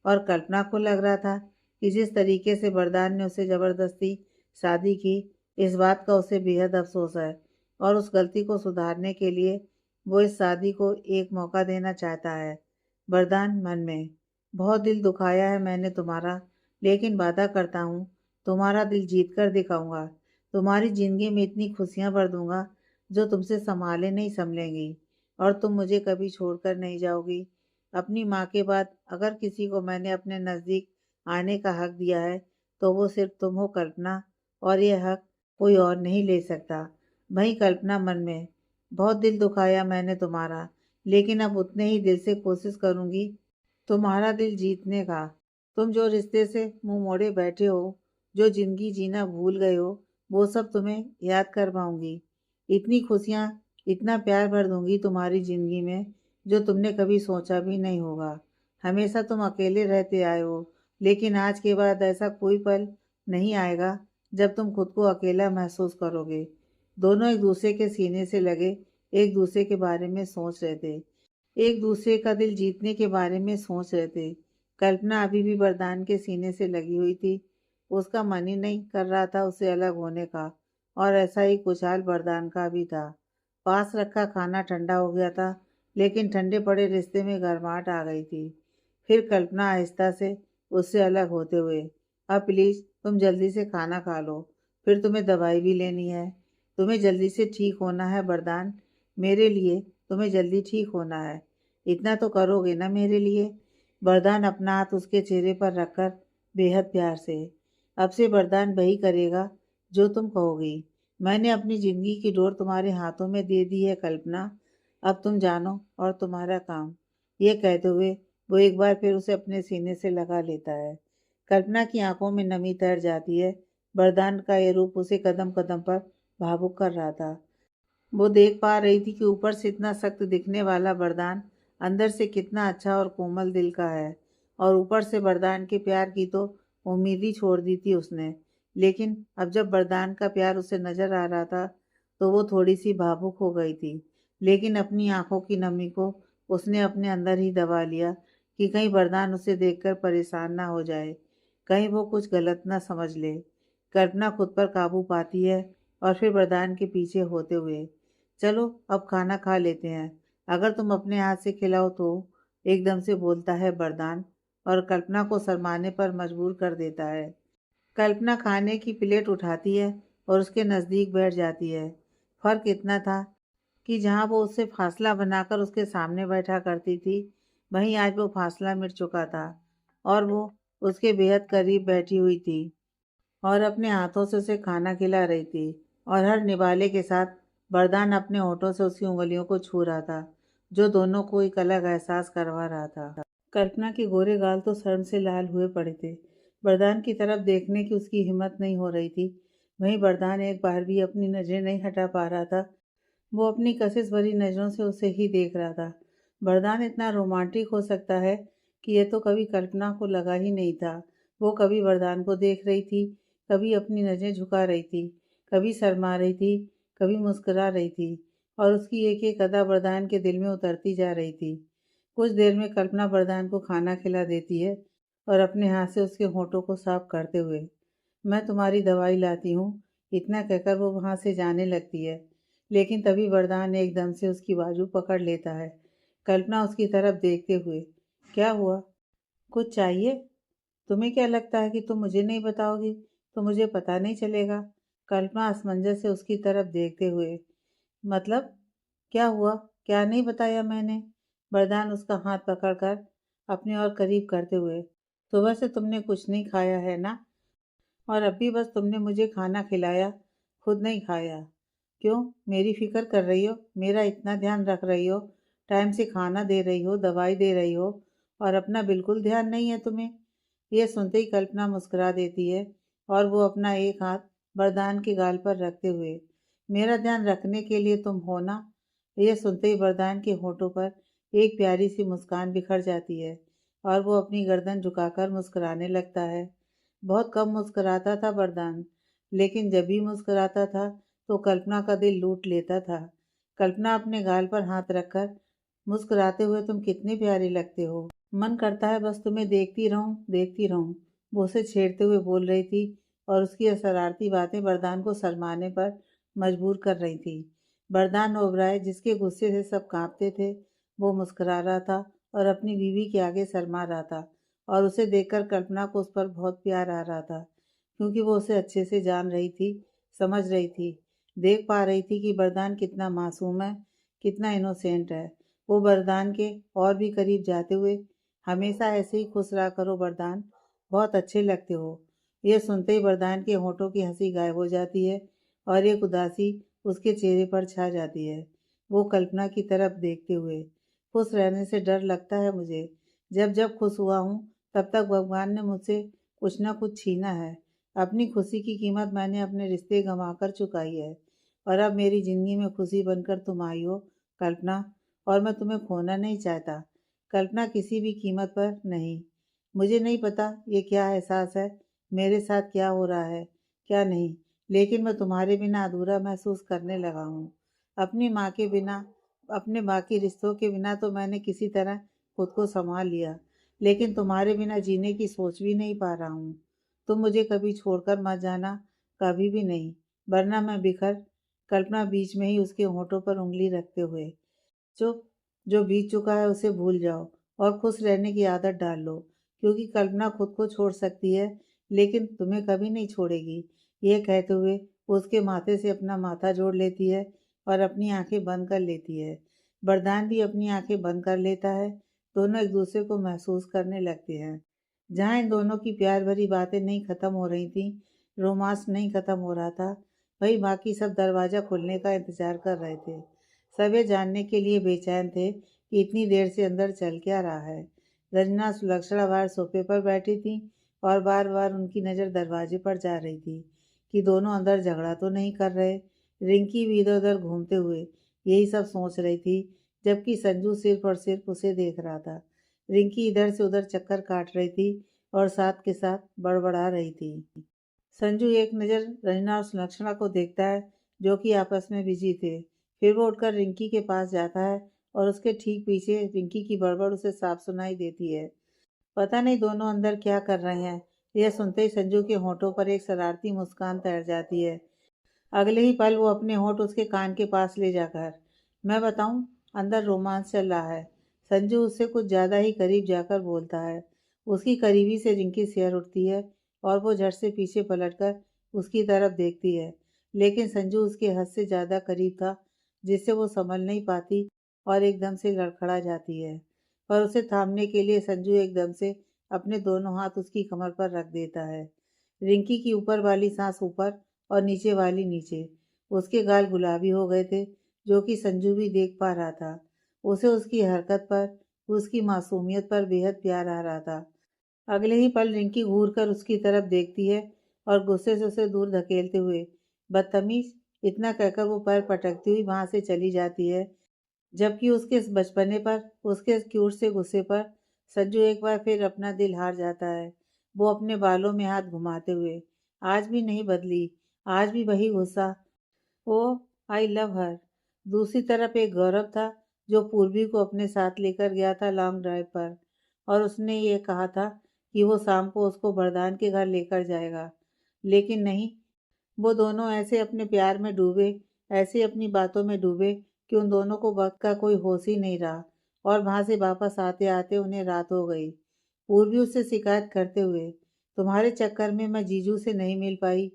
और कल्पना को लग रहा था कि जिस तरीके से वरदान ने उसे ज़बरदस्ती शादी की, इस बात का उसे बेहद अफसोस है और उस गलती को सुधारने के लिए वो इस शादी को एक मौका देना चाहता है। वरदान मन में, बहुत दिल दुखाया है मैंने तुम्हारा, लेकिन वादा करता हूँ तुम्हारा दिल जीत कर दिखाऊंगा। तुम्हारी ज़िंदगी में इतनी खुशियाँ भर दूंगा जो तुमसे संभाले नहीं संभलेंगी, और तुम मुझे कभी छोड़कर नहीं जाओगी। अपनी माँ के बाद अगर किसी को मैंने अपने नज़दीक आने का हक दिया है तो वो सिर्फ तुम हो कल्पना, और ये हक कोई और नहीं ले सकता। वहीं कल्पना मन में, बहुत दिल दुखाया मैंने तुम्हारा, लेकिन अब उतने ही दिल से कोशिश करूंगी तुम्हारा दिल जीतने का। तुम जो रिश्ते से मुंह मोड़े बैठे हो, जो जिंदगी जीना भूल गए हो, वो सब तुम्हें याद कर पाऊंगी। इतनी खुशियाँ, इतना प्यार भर दूंगी तुम्हारी जिंदगी में, जो तुमने कभी सोचा भी नहीं होगा। हमेशा तुम अकेले रहते आए हो, लेकिन आज के बाद ऐसा कोई पल नहीं आएगा जब तुम खुद को अकेला महसूस करोगे। दोनों एक दूसरे के सीने से लगे, एक दूसरे के बारे में सोच रहे थे, एक दूसरे का दिल जीतने के बारे में सोच रहे थे। कल्पना अभी भी वरदान के सीने से लगी हुई थी। उसका मन ही नहीं कर रहा था उससे अलग होने का, और ऐसा ही कुछ हाल वरदान का भी था। पास रखा खाना ठंडा हो गया था, लेकिन ठंडे पड़े रिश्ते में गर्माहट आ गई थी। फिर कल्पना आहिस्ता से उससे अलग होते हुए, अब प्लीज़ तुम जल्दी से खाना खा लो, फिर तुम्हें दवाई भी लेनी है। तुम्हें जल्दी से ठीक होना है वरदान, मेरे लिए तुम्हें जल्दी ठीक होना है। इतना तो करोगे ना मेरे लिए? वरदान अपना हाथ उसके चेहरे पर रखकर बेहद प्यार से, अब से वरदान वही करेगा जो तुम कहोगी। मैंने अपनी जिंदगी की डोर तुम्हारे हाथों में दे दी है कल्पना, अब तुम जानो और तुम्हारा काम। ये कहते हुए वो एक बार फिर उसे अपने सीने से लगा लेता है। कल्पना की आंखों में नमी तैर जाती है। वरदान का ये रूप उसे कदम कदम पर भावुक कर रहा था। वो देख पा रही थी कि ऊपर से इतना सख्त दिखने वाला वरदान अंदर से कितना अच्छा और कोमल दिल का है। और ऊपर से वरदान के प्यार की तो उम्मीद ही छोड़ दी थी उसने। लेकिन अब जब वरदान का प्यार उसे नजर आ रहा था, तो वो थोड़ी सी भावुक हो गई थी। लेकिन अपनी आंखों की नमी को उसने अपने अंदर ही दबा लिया कि कहीं वरदान उसे देखकर परेशान ना हो जाए, कहीं वो कुछ गलत ना समझ ले। कल्पना खुद पर काबू पाती है और फिर वरदान के पीछे होते हुए, चलो अब खाना खा लेते हैं, अगर तुम अपने हाथ से खिलाओ तो, एकदम से बोलता है वरदान, और कल्पना को शरमाने पर मजबूर कर देता है। कल्पना खाने की प्लेट उठाती है और उसके नज़दीक बैठ जाती है। फर्क इतना था कि जहाँ वो उससे फासला बनाकर उसके सामने बैठा करती थी, वहीं आज वो फासला मिट चुका था और वो उसके बेहद करीब बैठी हुई थी और अपने हाथों से उसे खाना खिला रही थी। और हर निवाले के साथ वरदान अपने होठों से उसकी उंगलियों को छू रहा था, जो दोनों को एक अलग एहसास करवा रहा था। कल्पना के गोरे गाल तो शर्म से लाल हुए पड़े थे। वरदान की तरफ देखने की उसकी हिम्मत नहीं हो रही थी। वहीं वरदान एक बार भी अपनी नजरें नहीं हटा पा रहा था। वो अपनी कशिश भरी नज़रों से उसे ही देख रहा था। वरदान इतना रोमांटिक हो सकता है कि यह तो कभी कल्पना को लगा ही नहीं था। वो कभी वरदान को देख रही थी, कभी अपनी नज़रें झुका रही थी, कभी शर्मा रही थी, कभी मुस्कुरा रही थी, और उसकी एक एक अदा वरदान के दिल में उतरती जा रही थी। कुछ देर में कल्पना वरदान को खाना खिला देती है और अपने हाथ से उसके होठों को साफ करते हुए, मैं तुम्हारी दवाई लाती हूँ, इतना कहकर वो वहाँ से जाने लगती है। लेकिन तभी वरदान एकदम से उसकी बाजू पकड़ लेता है। कल्पना उसकी तरफ देखते हुए, क्या हुआ, कुछ चाहिए? तुम्हें क्या लगता है कि तुम मुझे नहीं बताओगी तो मुझे पता नहीं चलेगा? कल्पना असमंजस से उसकी तरफ देखते हुए, मतलब क्या हुआ, क्या नहीं बताया मैंने? वरदान उसका हाथ पकड़कर अपने और करीब करते हुए, सुबह से तुमने कुछ नहीं खाया है ना, और अभी बस तुमने मुझे खाना खिलाया, खुद नहीं खाया। क्यों, मेरी फिक्र कर रही हो, मेरा इतना ध्यान रख रही हो, टाइम से खाना दे रही हो, दवाई दे रही हो, और अपना बिल्कुल ध्यान नहीं है तुम्हें? यह सुनते ही कल्पना मुस्कुरा देती है और वो अपना एक हाथ वरदान के गाल पर रखते हुए, मेरा ध्यान रखने के लिए तुम हो ना? यह सुनते ही वरदान के होठों पर एक प्यारी सी मुस्कान बिखर जाती है और वो अपनी गर्दन झुकाकर मुस्कुराने लगता है। बहुत कम मुस्कुराता था वरदान, लेकिन जब भी मुस्कुराता था तो कल्पना का दिल लूट लेता था। कल्पना अपने गाल पर हाथ रखकर, मुस्कुराते हुए तुम कितने प्यारे लगते हो, मन करता है बस तुम्हें देखती रहूं, वो उसे छेड़ते हुए बोल रही थी, और उसकी शरारती बातें वरदान को शरमाने पर मजबूर कर रही थी। वरदान ओबराय, जिसके गुस्से से सब कांपते थे, वो मुस्कुरा रहा था और अपनी बीवी के आगे शर्मा रहा था, और उसे देखकर कल्पना को उस पर बहुत प्यार आ रहा था, क्योंकि वो उसे अच्छे से जान रही थी, समझ रही थी, देख पा रही थी कि वरदान कितना मासूम है, कितना इनोसेंट है। वो वरदान के और भी करीब जाते हुए, हमेशा ऐसे ही खुश रहा करो वरदान, बहुत अच्छे लगते हो। यह सुनते ही वरदान के होठों की हंसी गायब हो जाती है और एक उदासी उसके चेहरे पर छा जाती है। वो कल्पना की तरफ देखते हुए, खुश रहने से डर लगता है मुझे, जब जब खुश हुआ हूँ तब तक भगवान ने मुझसे कुछ ना कुछ छीना है। अपनी खुशी की कीमत मैंने अपने रिश्ते गंवा कर चुकाई है और अब मेरी ज़िंदगी में खुशी बनकर तुम आई हो कल्पना, और मैं तुम्हें खोना नहीं चाहता। कल्पना, किसी भी कीमत पर नहीं। मुझे नहीं पता ये क्या एहसास है, मेरे साथ क्या हो रहा है, क्या नहीं, लेकिन मैं तुम्हारे बिना अधूरा महसूस करने लगा हूँ। अपनी माँ के बिना, अपने बाकी रिश्तों के बिना तो मैंने किसी तरह खुद को संभाल लिया, लेकिन तुम्हारे बिना जीने की सोच भी नहीं पा रहा हूँ। तुम मुझे कभी छोड़कर मत जाना, कभी भी नहीं, वरना मैं बिखर। कल्पना बीच में ही उसके होठों पर उंगली रखते हुए, चुप, जो बीत चुका है उसे भूल जाओ और खुश रहने की आदत डाल लो, क्योंकि कल्पना खुद को छोड़ सकती है लेकिन तुम्हें कभी नहीं छोड़ेगी। यह कहते हुए वो उसके माथे से अपना माथा जोड़ लेती है और अपनी आंखें बंद कर लेती है। वरदान भी अपनी आंखें बंद कर लेता है। दोनों एक दूसरे को महसूस करने लगते हैं। जहाँ इन दोनों की प्यार भरी बातें नहीं खत्म हो रही थी, रोमांस नहीं खत्म हो रहा था, वही बाकी सब दरवाज़ा खुलने का इंतजार कर रहे थे। सब ये जानने के लिए बेचैन थे कि इतनी देर से अंदर चल क्या रहा है। रंजना सुलक्षणावार सोफे पर बैठी थी और बार बार उनकी नज़र दरवाजे पर जा रही थी कि दोनों अंदर झगड़ा तो नहीं कर रहे। रिंकी भी इधर उधर घूमते हुए यही सब सोच रही थी, जबकि संजू सिर्फ और सिर्फ उसे देख रहा था। रिंकी इधर से उधर चक्कर काट रही थी और साथ के साथ बड़बड़ा रही थी। संजू एक नज़र रंजना और सुलक्षणा को देखता है, जो कि आपस में बिजी थे। फिर वो उठकर रिंकी के पास जाता है और उसके ठीक पीछे रिंकी की बड़बड़ उसे साफ सुनाई देती है। पता नहीं दोनों अंदर क्या कर रहे हैं। यह सुनते ही संजू के होठों पर एक शरारती मुस्कान तैर जाती है। अगले ही पल वो अपने होठ उसके कान के पास ले जाकर, मैं बताऊं, अंदर रोमांस चल रहा है। संजू उससे कुछ ज़्यादा ही करीब जाकर बोलता है। उसकी करीबी से रिंकी सिहर उठती है और वो झट से पीछे पलटकर उसकी तरफ देखती है, लेकिन संजू उसके हद से ज़्यादा करीब था, जिससे वो संभल नहीं पाती और एकदम से लड़खड़ा जाती है। पर उसे थामने के लिए संजू एकदम से अपने दोनों हाथ उसकी कमर पर रख देता है। रिंकी की ऊपर वाली सांस ऊपर और नीचे वाली नीचे। उसके गाल गुलाबी हो गए थे, जो कि संजू भी देख पा रहा था। उसे उसकी हरकत पर, उसकी मासूमियत पर बेहद प्यार आ रहा था। अगले ही पल रिंकी घूर कर उसकी तरफ देखती है और गुस्से से उसे दूर धकेलते हुए, बदतमीज, इतना कहकर वो पैर पटकती हुई वहां से चली जाती है। जबकि उसके इस बचपने पर, उसके क्यूट से गुस्से पर संजू एक बार फिर अपना दिल हार जाता है। वो अपने बालों में हाथ घुमाते हुए, आज भी नहीं बदली, आज भी वही गुस्सा, ओह आई लव हर। दूसरी तरफ एक गौरव था, जो पूर्वी को अपने साथ लेकर गया था लॉन्ग ड्राइव पर, और उसने ये कहा था कि वो शाम को उसको वरदान के घर लेकर जाएगा। लेकिन नहीं, वो दोनों ऐसे अपने प्यार में डूबे, ऐसे अपनी बातों में डूबे कि उन दोनों को वक्त का कोई होश ही नहीं रहा, और वहां से वापस आते आते उन्हें रात हो गई। पूर्वी उससे शिकायत करते हुए, तुम्हारे चक्कर में मैं जीजू से नहीं मिल पाई,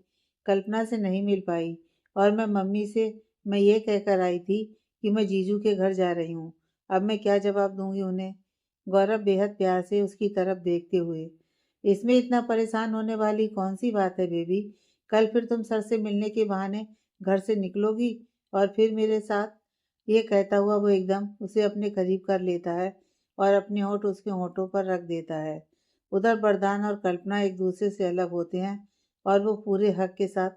कल्पना से नहीं मिल पाई, और मैं मम्मी से मैं ये कहकर आई थी कि मैं जीजू के घर जा रही हूँ। अब मैं क्या जवाब दूंगी उन्हें? गौरव बेहद प्यार से उसकी तरफ देखते हुए, इसमें इतना परेशान होने वाली कौन सी बात है बेबी? कल फिर तुम सर से मिलने के बहाने घर से निकलोगी और फिर मेरे साथ। ये कहता हुआ वो एकदम उसे अपने करीब कर लेता है और अपने होठ उसके होठों पर रख देता है। उधर वरदान और कल्पना एक दूसरे से अलग होते हैं और वो पूरे हक के साथ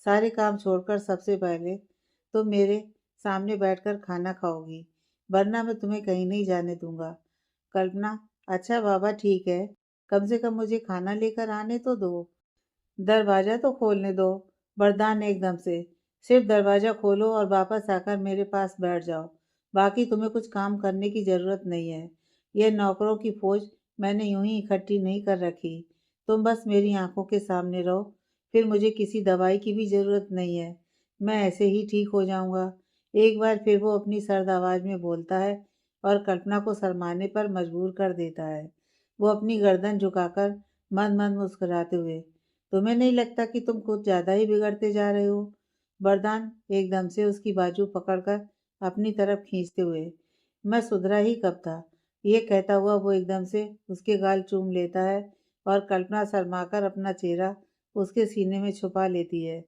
सारे काम छोड़कर सबसे पहले तुम मेरे सामने बैठकर खाना खाओगी, वरना मैं तुम्हें कहीं नहीं जाने दूंगा। कल्पना, अच्छा बाबा ठीक है, कम से कम मुझे खाना लेकर आने तो दो, दरवाज़ा तो खोलने दो। वरदान एकदम से, सिर्फ दरवाज़ा खोलो और वापस आकर मेरे पास बैठ जाओ। बाकी तुम्हें कुछ काम करने की ज़रूरत नहीं है। यह नौकरों की फौज मैंने यूं ही इकट्ठी नहीं कर रखी। तुम बस मेरी आंखों के सामने रहो, फिर मुझे किसी दवाई की भी ज़रूरत नहीं है। मैं ऐसे ही ठीक हो जाऊंगा। एक बार फिर वो अपनी सर्द आवाज़ में बोलता है और कल्पना को शरमाने पर मजबूर कर देता है। वो अपनी गर्दन झुकाकर मंद मंद मुस्कुराते हुए, तुम्हें नहीं लगता कि तुम कुछ ज्यादा ही बिगड़ते जा रहे हो? वरदान एकदम से उसकी बाजू पकड़कर अपनी तरफ खींचते हुए, मैं सुधरा ही कब था? ये कहता हुआ वो एकदम से उसके गाल चूम लेता है और कल्पना शर्माकर अपना चेहरा उसके सीने में छुपा लेती है।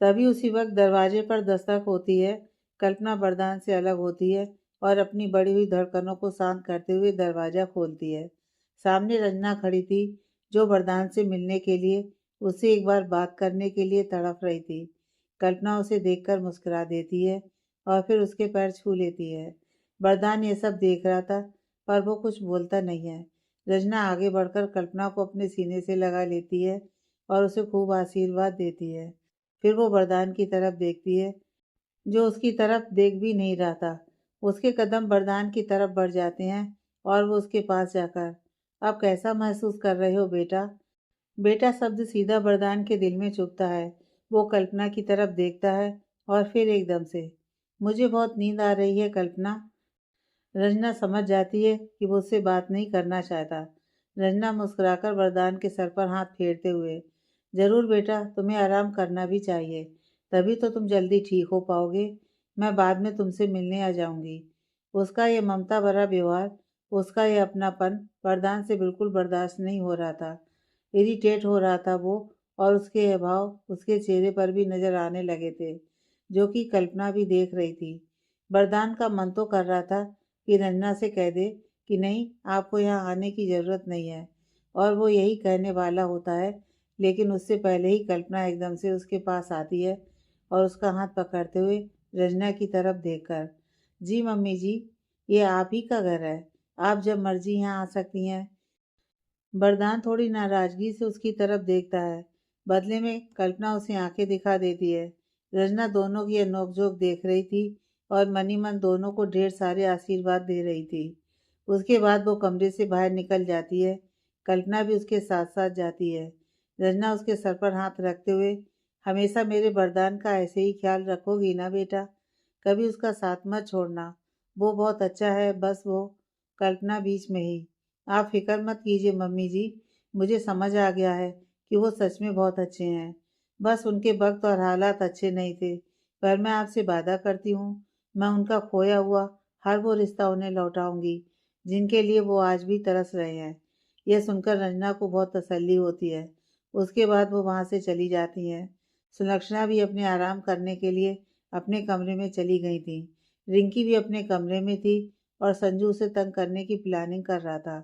तभी उसी वक्त दरवाजे पर दस्तक होती है। कल्पना वरदान से अलग होती है और अपनी बढ़ी हुई धड़कनों को शांत करते हुए दरवाजा खोलती है। सामने रंजना खड़ी थी, जो वरदान से मिलने के लिए, उससे एक बार बात करने के लिए तड़प रही थी। कल्पना उसे देखकर मुस्कुरा देती है और फिर उसके पैर छू लेती है। वरदान ये सब देख रहा था, पर वो कुछ बोलता नहीं है। रंजना आगे बढ़कर कल्पना को अपने सीने से लगा लेती है और उसे खूब आशीर्वाद देती है। फिर वो वरदान की तरफ देखती है, जो उसकी तरफ देख भी नहीं रहा था। उसके कदम वरदान की तरफ बढ़ जाते हैं और वो उसके पास जाकर, अब कैसा महसूस कर रहे हो बेटा? बेटा शब्द सीधा वरदान के दिल में चुभता है। वो कल्पना की तरफ देखता है और फिर एकदम से, मुझे बहुत नींद आ रही है कल्पना। रंजना समझ जाती है कि वो उससे बात नहीं करना चाहता। रंजना मुस्कुराकर वरदान के सर पर हाथ फेरते हुए, जरूर बेटा, तुम्हें आराम करना भी चाहिए, तभी तो तुम जल्दी ठीक हो पाओगे। मैं बाद में तुमसे मिलने आ जाऊंगी। उसका ये ममता भरा व्यवहार, उसका ये अपनापन वरदान से बिल्कुल बर्दाश्त नहीं हो रहा था। इरिटेट हो रहा था वो, और उसके अभाव उसके चेहरे पर भी नजर आने लगे थे, जो कि कल्पना भी देख रही थी। वरदान का मन तो कर रहा था कि रंजना से कह दे कि नहीं, आपको यहाँ आने की ज़रूरत नहीं है, और वो यही कहने वाला होता है, लेकिन उससे पहले ही कल्पना एकदम से उसके पास आती है और उसका हाथ पकड़ते हुए रंजना की तरफ देखकर, जी मम्मी जी, ये आप ही का घर है, आप जब मर्जी यहाँ आ सकती हैं। वरदान थोड़ी नाराजगी से उसकी तरफ देखता है। बदले में कल्पना उसे आंखें दिखा देती है। रंजना दोनों की ये नोकझोंक देख रही थी और मनी मन दोनों को ढेर सारे आशीर्वाद दे रही थी। उसके बाद वो कमरे से बाहर निकल जाती है। कल्पना भी उसके साथ साथ जाती है। रंजना उसके सर पर हाथ रखते हुए, हमेशा मेरे वरदान का ऐसे ही ख्याल रखोगी ना बेटा? कभी उसका साथ मत छोड़ना, वो बहुत अच्छा है। बस वो, कल्पना बीच में ही, आप फिक्र मत कीजिए मम्मी जी, मुझे समझ आ गया है कि वो सच में बहुत अच्छे हैं। बस उनके वक्त और हालात अच्छे नहीं थे, पर मैं आपसे वादा करती हूँ, मैं उनका खोया हुआ हर वो रिश्ता उन्हें लौटाऊंगी जिनके लिए वो आज भी तरस रहे हैं। यह सुनकर रंजना को बहुत तसल्ली होती है। उसके बाद वो वहाँ से चली जाती हैं। सुलक्षणा भी अपने आराम करने के लिए अपने कमरे में चली गई थी। रिंकी भी अपने कमरे में थी और संजू उसे तंग करने की प्लानिंग कर रहा था।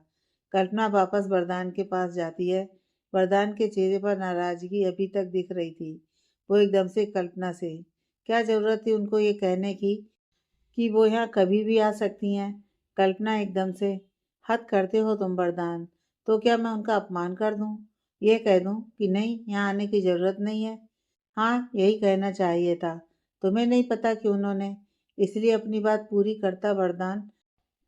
कल्पना वापस वरदान के पास जाती है। वरदान के चेहरे पर नाराजगी अभी तक दिख रही थी। वो एकदम से कल्पना से, क्या जरूरत थी उनको ये कहने की कि वो यहाँ कभी भी आ सकती हैं? कल्पना एकदम से, हद करते हो तुम वरदान, तो क्या मैं उनका अपमान कर दूं? ये कह दूं कि नहीं, यहाँ आने की जरूरत नहीं है? हाँ, यही कहना चाहिए था। तुम्हें नहीं पता कि उन्होंने, इसलिए अपनी बात पूरी करता वरदान।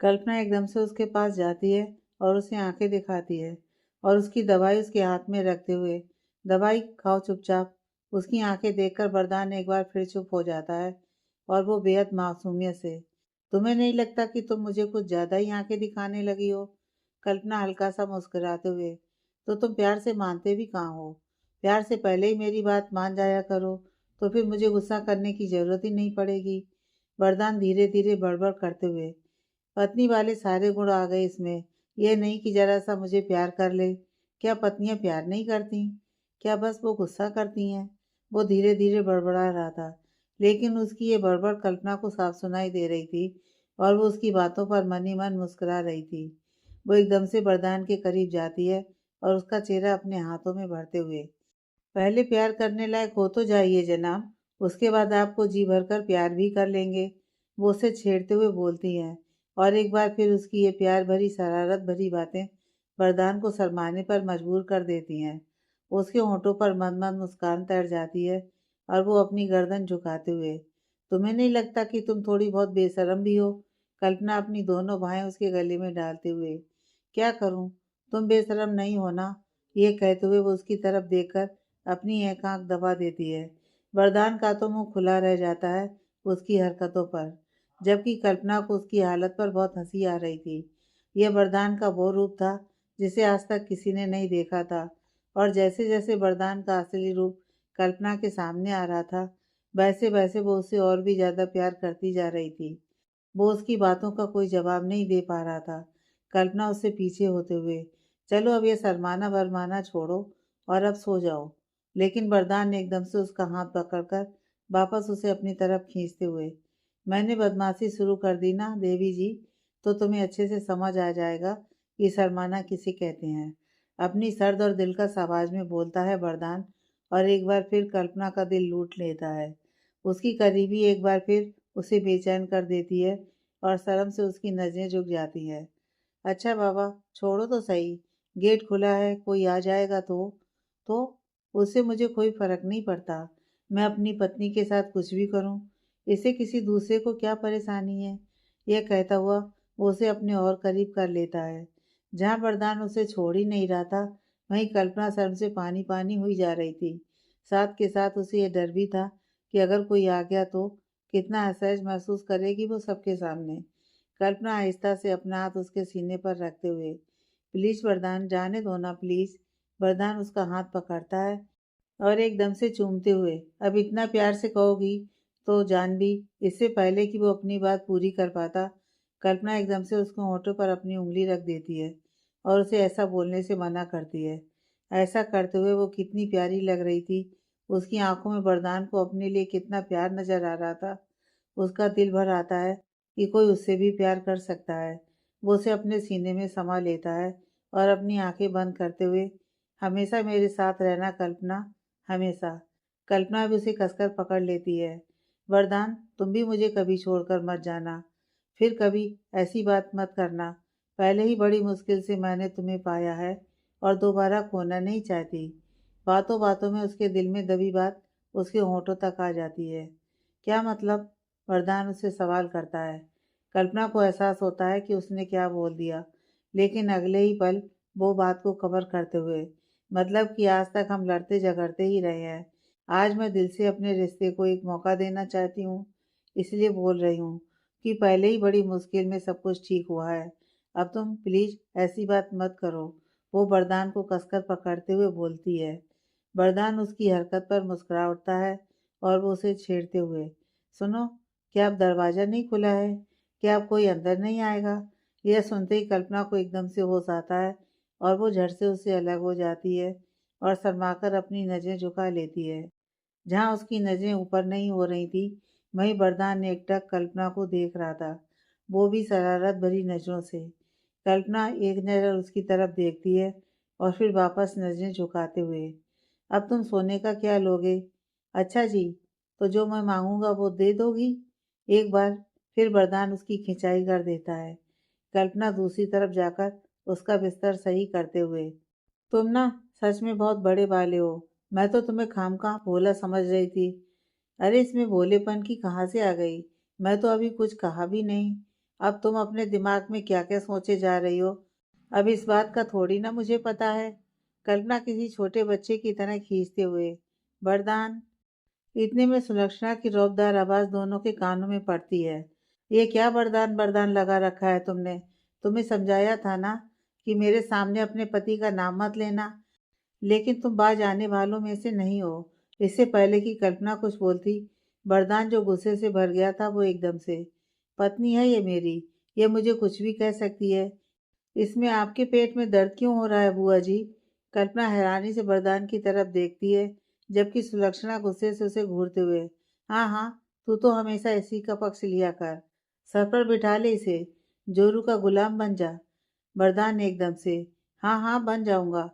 कल्पना एकदम से उसके पास जाती है और उसे आंखें दिखाती है और उसकी दवाई उसके हाथ में रखते हुए, दवाई खाओ चुपचाप। उसकी आंखें देखकर वरदान एक बार फिर चुप हो जाता है और वो बेहद मासूमियत से, तुम्हें नहीं लगता कि तुम मुझे कुछ ज्यादा ही आंखें दिखाने लगी हो? कल्पना हल्का सा मुस्कुराते हुए, तो तुम प्यार से मानते भी कहाँ हो? प्यार से पहले ही मेरी बात मान जाया करो, तो फिर मुझे गुस्सा करने की जरूरत ही नहीं पड़ेगी। वरदान धीरे धीरे बड़बड़ करते हुए, पत्नी वाले सारे गुण आ गए इसमें, यह नहीं कि जरा सा मुझे प्यार कर ले। क्या पत्नियां प्यार नहीं करती? क्या बस वो गुस्सा करती हैं? वो धीरे धीरे बड़बड़ा रहा था, लेकिन उसकी ये बड़बड़ कल्पना को साफ सुनाई दे रही थी और वो उसकी बातों पर मन ही मन मुस्कुरा रही थी। वो एकदम से वरदान के करीब जाती है और उसका चेहरा अपने हाथों में भरते हुए, पहले प्यार करने लायक हो तो जाइए जनाब, उसके बाद आपको जी भरकर प्यार भी कर लेंगे। वो उसे छेड़ते हुए बोलती हैं और एक बार फिर उसकी ये प्यार भरी शरारत भरी बातें वरदान को शर्माने पर मजबूर कर देती हैं। उसके होंठों पर मंद मंद मुस्कान तैर जाती है और वो अपनी गर्दन झुकाते हुए, तुम्हें नहीं लगता कि तुम थोड़ी बहुत बेशरम भी हो? कल्पना अपनी दोनों बाहें उसके गले में डालते हुए, क्या करूं, तुम बेशरम नहीं हो ना? ये कहते हुए वो उसकी तरफ देखकर अपनी एक आंख दबा देती है। वरदान का तो मुंह खुला रह जाता है उसकी हरकतों पर, जबकि कल्पना को उसकी हालत पर बहुत हंसी आ रही थी। यह वरदान का वो रूप था जिसे आज तक किसी ने नहीं देखा था, और जैसे जैसे वरदान का असली रूप कल्पना के सामने आ रहा था, वैसे वैसे वो उसे और भी ज्यादा प्यार करती जा रही थी। वो उसकी बातों का कोई जवाब नहीं दे पा रहा था। कल्पना उससे पीछे होते हुए, चलो अब ये शर्माना वरमाना छोड़ो और अब सो जाओ। लेकिन वरदान ने एकदम से उसका हाथ पकड़कर वापस उसे अपनी तरफ खींचते हुए, मैंने बदमाशी शुरू कर दी ना देवी जी, तो तुम्हें अच्छे से समझ आ जाएगा कि शर्माना किसे कहते हैं। अपनी सर्द और दिलकश आवाज़ में बोलता है वरदान, और एक बार फिर कल्पना का दिल लूट लेता है। उसकी करीबी एक बार फिर उसे बेचैन कर देती है और शर्म से उसकी नज़रें झुक जाती हैं। अच्छा बाबा, छोड़ो तो सही, गेट खुला है, कोई आ जाएगा तो उससे मुझे कोई फ़र्क नहीं पड़ता। मैं अपनी पत्नी के साथ कुछ भी करूं, इससे किसी दूसरे को क्या परेशानी है। यह कहता हुआ वो उसे अपने और करीब कर लेता है। जहाँ वरदान उसे छोड़ ही नहीं रहा था, वहीं कल्पना शर्म से पानी पानी हुई जा रही थी। साथ के साथ उसे यह डर भी था कि अगर कोई आ गया तो कितना असहज महसूस करेगी वो सबके सामने। कल्पना आहिस्ता से अपना हाथ उसके सीने पर रखते हुए, प्लीज वरदान, जाने दो ना प्लीज। वरदान उसका हाथ पकड़ता है और एकदम से चूमते हुए, अब इतना प्यार से कहोगी तो जानवी। इससे पहले कि वो अपनी बात पूरी कर पाता, कल्पना एकदम से उसके होठों पर अपनी उंगली रख देती है और उसे ऐसा बोलने से मना करती है। ऐसा करते हुए वो कितनी प्यारी लग रही थी। उसकी आंखों में वरदान को अपने लिए कितना प्यार नजर आ रहा था। उसका दिल भर आता है कि कोई उससे भी प्यार कर सकता है। वो उसे अपने सीने में समा लेता है और अपनी आंखें बंद करते हुए, हमेशा मेरे साथ रहना कल्पना, हमेशा। कल्पना भी उसे कसकर पकड़ लेती है। वरदान, तुम भी मुझे कभी छोड़कर मत जाना। फिर कभी ऐसी बात मत करना। पहले ही बड़ी मुश्किल से मैंने तुम्हें पाया है और दोबारा खोना नहीं चाहती। बातों बातों में उसके दिल में दबी बात उसके होंठों तक आ जाती है। क्या मतलब? वरदान उससे सवाल करता है। कल्पना को एहसास होता है कि उसने क्या बोल दिया, लेकिन अगले ही पल वो बात को कवर करते हुए, मतलब कि आज तक हम लड़ते झगड़ते ही रहे हैं। आज मैं दिल से अपने रिश्ते को एक मौका देना चाहती हूँ, इसलिए बोल रही हूँ कि पहले ही बड़ी मुश्किल में सब कुछ ठीक हुआ है। अब तुम प्लीज ऐसी बात मत करो। वो वरदान को कसकर पकड़ते हुए बोलती है। वरदान उसकी हरकत पर मुस्कुरा उठता है और वो उसे छेड़ते हुए, सुनो, क्या अब दरवाज़ा नहीं खुला है? क्या अब कोई अंदर नहीं आएगा? यह सुनते ही कल्पना को एकदम से होश आता है और वो झट से उससे अलग हो जाती है और शर्माकर अपनी नज़रें झुका लेती है। जहाँ उसकी नज़रें ऊपर नहीं हो रही थी, वहीं वरदान ने एकटक कल्पना को देख रहा था, वो भी शरारत भरी नज़रों से। कल्पना एक नज़र उसकी तरफ देखती है और फिर वापस नज़रें झुकाते हुए, अब तुम सोने का क्या लोगे? अच्छा जी, तो जो मैं मांगूंगा वो दे दोगी? एक बार फिर वरदान उसकी खिंचाई कर देता है। कल्पना दूसरी तरफ जाकर उसका बिस्तर सही करते हुए, तुम ना सच में बहुत बड़े वाले हो। मैं तो तुम्हें खामखा भोला समझ रही थी। अरे इसमें भोलेपन की कहाँ से आ गई? मैं तो अभी कुछ कहा भी नहीं। अब तुम अपने दिमाग में क्या क्या सोचे जा रही हो, अब इस बात का थोड़ी ना मुझे पता है। कल्पना किसी छोटे बच्चे की तरह खींचते हुए, वरदान। इतने में सुलक्षणा की रौबदार आवाज दोनों के कानों में पड़ती है। ये क्या वरदान वरदान लगा रखा है तुमने? तुम्हें समझाया था ना कि मेरे सामने अपने पति का नाम मत लेना, लेकिन तुम बाज आने वालों में से नहीं हो। इससे पहले कि कल्पना कुछ बोलती, वरदान जो गुस्से से भर गया था वो एकदम से, पत्नी है ये मेरी, ये मुझे कुछ भी कह सकती है। इसमें आपके पेट में दर्द क्यों हो रहा है बुआ जी? कल्पना हैरानी से वरदान की तरफ देखती है, जबकि सुलक्षणा गुस्से से उसे घूरते हुए, हाँ हाँ, तू तो हमेशा इसी का पक्ष लिया कर, सर पर बिठा ले इसे, जोरू का गुलाम बन जा। वरदान ने एकदम से, हाँ हाँ बन जाऊंगा,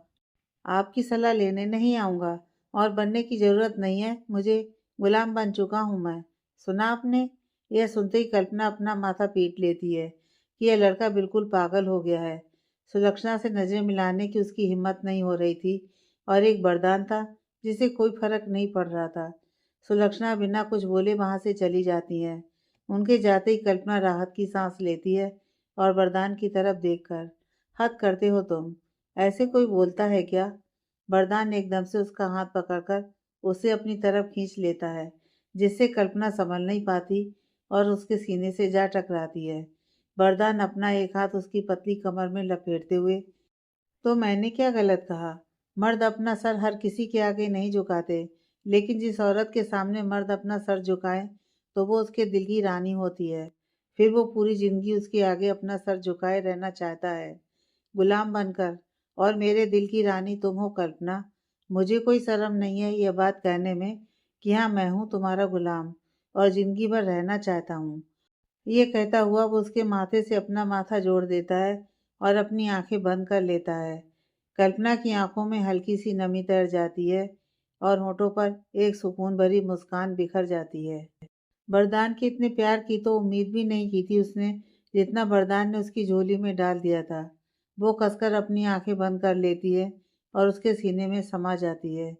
आपकी सलाह लेने नहीं आऊंगा, और बनने की जरूरत नहीं है मुझे, गुलाम बन चुका हूं मैं। सुना आपने? यह सुनते ही कल्पना अपना माथा पीट लेती है कि यह लड़का बिल्कुल पागल हो गया है। सुलक्षणा से नजरें मिलाने की उसकी हिम्मत नहीं हो रही थी और एक वरदान था जिसे कोई फर्क नहीं पड़ रहा था। सुलक्षणा बिना कुछ बोले वहां से चली जाती है। उनके जाते ही कल्पना राहत की सांस लेती है और वरदान की तरफ देखकर, हद करते हो तुम, ऐसे कोई बोलता है क्या? वरदान एकदम से उसका हाथ पकड़कर उसे अपनी तरफ खींच लेता है, जिससे कल्पना संभल नहीं पाती और उसके सीने से जा टकराती है। वरदान अपना एक हाथ उसकी पतली कमर में लपेटते हुए, तो मैंने क्या गलत कहा? मर्द अपना सर हर किसी के आगे नहीं झुकाते, लेकिन जिस औरत के सामने मर्द अपना सर झुकाए तो वो उसके दिल की रानी होती है। फिर वो पूरी जिंदगी उसके आगे अपना सर झुकाए रहना चाहता है, गुलाम बनकर। और मेरे दिल की रानी तुम हो कल्पना। मुझे कोई शर्म नहीं है यह बात कहने में कि हाँ, मैं हूँ तुम्हारा गुलाम और जिंदगी भर रहना चाहता हूँ। ये कहता हुआ वो उसके माथे से अपना माथा जोड़ देता है और अपनी आंखें बंद कर लेता है। कल्पना की आंखों में हल्की सी नमी तैर जाती है और होठों पर एक सुकून भरी मुस्कान बिखर जाती है। वरदान के इतने प्यार की तो उम्मीद भी नहीं की थी उसने, जितना वरदान ने उसकी झोली में डाल दिया था। वो कसकर अपनी आंखें बंद कर लेती है और उसके सीने में समा जाती है,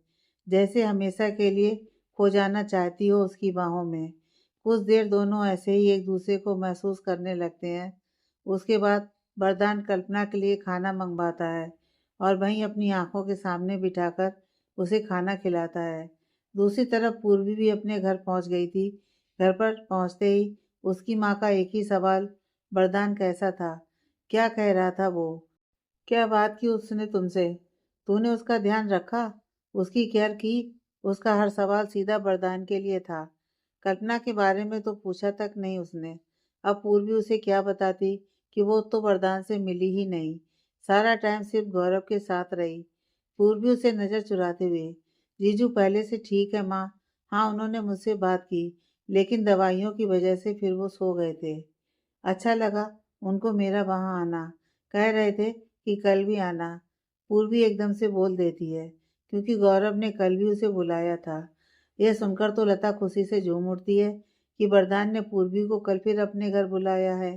जैसे हमेशा के लिए खो जाना चाहती हो उसकी बाहों में। कुछ देर दोनों ऐसे ही एक दूसरे को महसूस करने लगते हैं। उसके बाद वरदान कल्पना के लिए खाना मंगवाता है और वहीं अपनी आंखों के सामने बिठाकर उसे खाना खिलाता है। दूसरी तरफ पूर्वी भी अपने घर पहुंच गई थी। घर पर पहुंचते ही उसकी माँ का एक ही सवाल, वरदान कैसा था, क्या कह रहा था वो, क्या बात की उसने तुमसे, तूने उसका ध्यान रखा, उसकी केयर की। उसका हर सवाल सीधा वरदान के लिए था। कल्पना के बारे में तो पूछा तक नहीं उसने। अब पूर्वी उसे क्या बताती कि वो तो वरदान से मिली ही नहीं, सारा टाइम सिर्फ गौरव के साथ रही। पूर्वी उसे नजर चुराते हुए, जीजू पहले से ठीक है माँ, हाँ उन्होंने मुझसे बात की, लेकिन दवाइयों की वजह से फिर वो सो गए थे। अच्छा लगा उनको मेरा वहाँ आना, कह रहे थे कि कल भी आना। पूर्वी एकदम से बोल देती है, क्योंकि गौरव ने कल भी उसे बुलाया था। यह सुनकर तो लता खुशी से झूम उठती है कि वरदान ने पूर्वी को कल फिर अपने घर बुलाया है।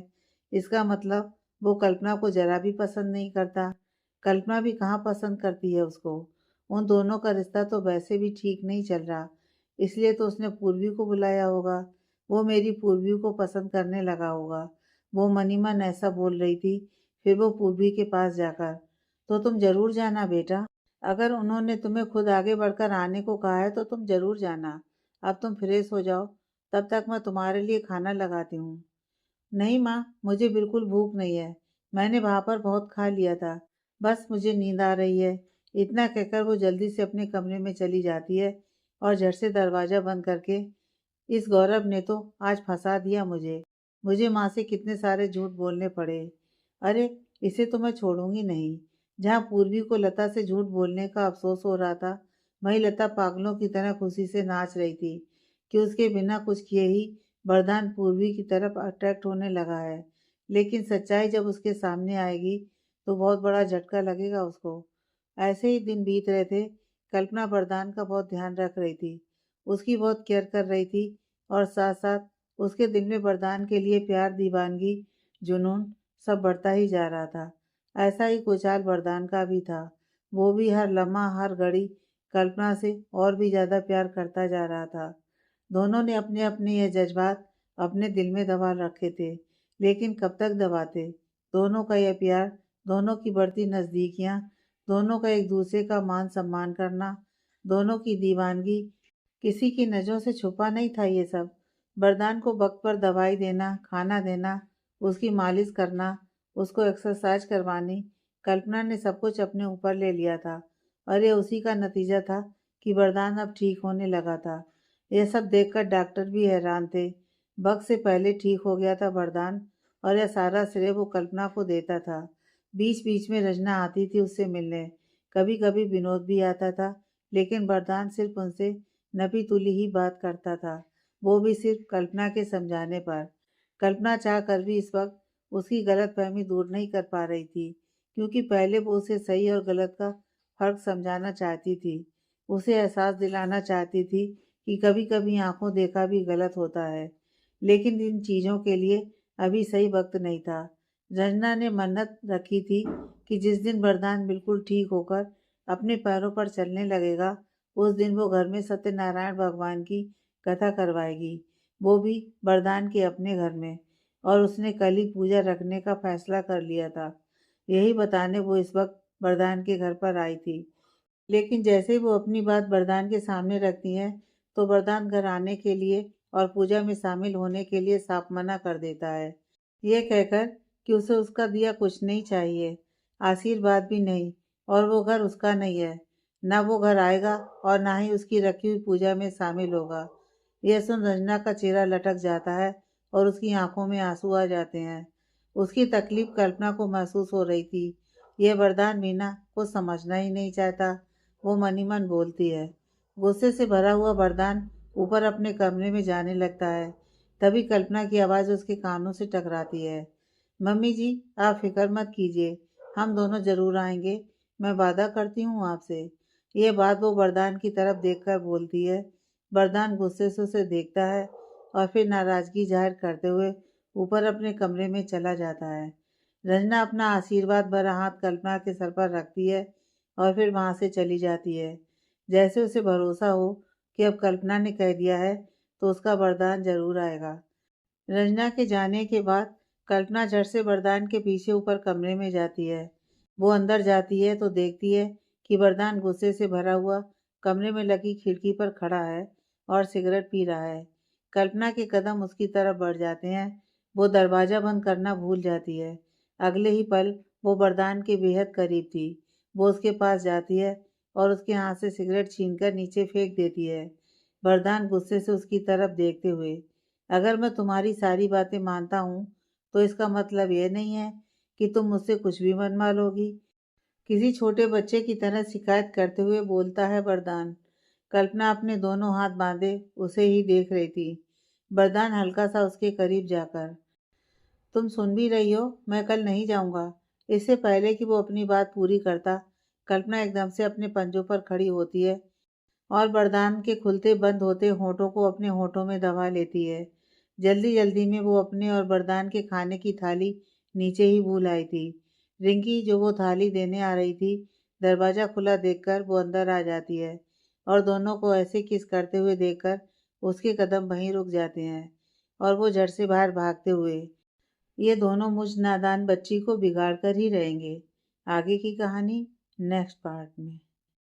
इसका मतलब वो कल्पना को जरा भी पसंद नहीं करता। कल्पना भी कहाँ पसंद करती है उसको। उन दोनों का रिश्ता तो वैसे भी ठीक नहीं चल रहा, इसलिए तो उसने पूर्वी को बुलाया होगा। वो मेरी पूर्वी को पसंद करने लगा होगा। वो मनी मन ऐसा बोल रही थी। फिर वो पूर्वी के पास जाकर, तो तुम जरूर जाना बेटा, अगर उन्होंने तुम्हें खुद आगे बढ़कर आने को कहा है तो तुम जरूर जाना। अब तुम फ्रेश हो जाओ, तब तक मैं तुम्हारे लिए खाना लगाती हूँ। नहीं माँ, मुझे बिल्कुल भूख नहीं है, मैंने वहाँ पर बहुत खा लिया था, बस मुझे नींद आ रही है। इतना कहकर वो जल्दी से अपने कमरे में चली जाती है और झट से दरवाज़ा बंद करके, इस गौरव ने तो आज फंसा दिया मुझे। मुझे माँ से कितने सारे झूठ बोलने पड़े। अरे, इसे तो मैं छोड़ूंगी नहीं। जहाँ पूर्वी को लता से झूठ बोलने का अफसोस हो रहा था, वहीं लता पागलों की तरह खुशी से नाच रही थी कि उसके बिना कुछ किए ही वरदान पूर्वी की तरफ अट्रैक्ट होने लगा है। लेकिन सच्चाई जब उसके सामने आएगी तो बहुत बड़ा झटका लगेगा उसको। ऐसे ही दिन बीत रहे थे। कल्पना वरदान का बहुत ध्यान रख रही थी, उसकी बहुत केयर कर रही थी, और साथ साथ उसके दिल में वरदान के लिए प्यार, दीवानगी, जुनून सब बढ़ता ही जा रहा था। ऐसा ही कुछ हाल वरदान का भी था। वो भी हर लम्हा, हर घड़ी कल्पना से और भी ज़्यादा प्यार करता जा रहा था। दोनों ने अपने अपने ये जज्बात अपने दिल में दबा रखे थे, लेकिन कब तक दबाते। दोनों का यह प्यार, दोनों की बढ़ती नज़दीकियाँ, दोनों का एक दूसरे का मान सम्मान करना, दोनों की दीवानगी, किसी की नज़रों से छुपा नहीं था ये सब। वरदान को वक्त पर दवाई देना, खाना देना, उसकी मालिश करना, उसको एक्सरसाइज करवानी, कल्पना ने सब कुछ अपने ऊपर ले लिया था, और ये उसी का नतीजा था कि वरदान अब ठीक होने लगा था। यह सब देखकर डॉक्टर भी हैरान थे। वक्त से पहले ठीक हो गया था वरदान, और यह सारा श्रेय वो कल्पना को देता था। बीच बीच में रचना आती थी उससे मिलने, कभी कभी विनोद भी आता था, लेकिन वरदान सिर्फ उनसे नपी तुली ही बात करता था, वो भी सिर्फ कल्पना के समझाने पर। कल्पना चाह कर भी इस वक्त उसकी गलतफहमी दूर नहीं कर पा रही थी, क्योंकि पहले वो उसे सही और गलत का फर्क समझाना चाहती थी। उसे एहसास दिलाना चाहती थी कि कभी कभी आंखों देखा भी गलत होता है, लेकिन इन चीज़ों के लिए अभी सही वक्त नहीं था। रंजना ने मन्नत रखी थी कि जिस दिन वरदान बिल्कुल ठीक होकर अपने पैरों पर चलने लगेगा, उस दिन वो घर में सत्यनारायण भगवान की कथा करवाएगी, वो भी वरदान के अपने घर में। और उसने कल ही पूजा रखने का फैसला कर लिया था। यही बताने वो इस वक्त वरदान के घर पर आई थी। लेकिन जैसे ही वो अपनी बात वरदान के सामने रखती हैं, तो वरदान घर आने के लिए और पूजा में शामिल होने के लिए साफ मना कर देता है, ये कहकर कि उसे उसका दिया कुछ नहीं चाहिए, आशीर्वाद भी नहीं, और वो घर उसका नहीं है। ना वो घर आएगा और ना ही उसकी रखी हुई पूजा में शामिल होगा। यह सुन रंजना का चेहरा लटक जाता है और उसकी आंखों में आंसू आ जाते हैं। उसकी तकलीफ कल्पना को महसूस हो रही थी। यह वरदान मीना को समझना ही नहीं चाहता, वो मनी मन बोलती है। गुस्से से भरा हुआ वरदान ऊपर अपने कमरे में जाने लगता है। तभी कल्पना की आवाज़ उसके कानों से टकराती है। मम्मी जी, आप फिक्र मत कीजिए, हम दोनों ज़रूर आएंगे, मैं वादा करती हूँ आपसे। ये बात वो वरदान की तरफ देखकर बोलती है। वरदान गुस्से से उसे देखता है और फिर नाराज़गी जाहिर करते हुए ऊपर अपने कमरे में चला जाता है। रंजना अपना आशीर्वाद भरा हाथ कल्पना के सर पर रखती है और फिर वहाँ से चली जाती है। जैसे उसे भरोसा हो कि अब कल्पना ने कह दिया है तो उसका वरदान ज़रूर आएगा। रंजना के जाने के बाद कल्पना झट से वरदान के पीछे ऊपर कमरे में जाती है। वो अंदर जाती है तो देखती है कि वरदान गुस्से से भरा हुआ कमरे में लगी खिड़की पर खड़ा है और सिगरेट पी रहा है। कल्पना के कदम उसकी तरफ बढ़ जाते हैं। वो दरवाज़ा बंद करना भूल जाती है। अगले ही पल वो वरदान के बेहद करीब थी। वो उसके पास जाती है और उसके हाथ से सिगरेट छीनकर नीचे फेंक देती है। वरदान गुस्से से उसकी तरफ देखते हुए, अगर मैं तुम्हारी सारी बातें मानता हूँ तो इसका मतलब यह नहीं है कि तुम मुझसे कुछ भी मनवा लोगी। किसी छोटे बच्चे की तरह शिकायत करते हुए बोलता है वरदान। कल्पना अपने दोनों हाथ बांधे उसे ही देख रही थी। वरदान हल्का सा उसके करीब जाकर, तुम सुन भी रही हो, मैं कल नहीं जाऊंगा। इससे पहले कि वो अपनी बात पूरी करता, कल्पना एकदम से अपने पंजों पर खड़ी होती है और वरदान के खुलते बंद होते होठों को अपने होठों में दबा लेती है। जल्दी जल्दी में वो अपने और वरदान के खाने की थाली नीचे ही भूल आई थी। रिंकी जो वो थाली देने आ रही थी, दरवाज़ा खुला देखकर वो अंदर आ जाती है और दोनों को ऐसे किस करते हुए देखकर उसके कदम वहीं रुक जाते हैं और वो झट से बाहर भागते हुए, ये दोनों मुझ नादान बच्ची को बिगाड़ कर ही रहेंगे। आगे की कहानी नेक्स्ट पार्ट में।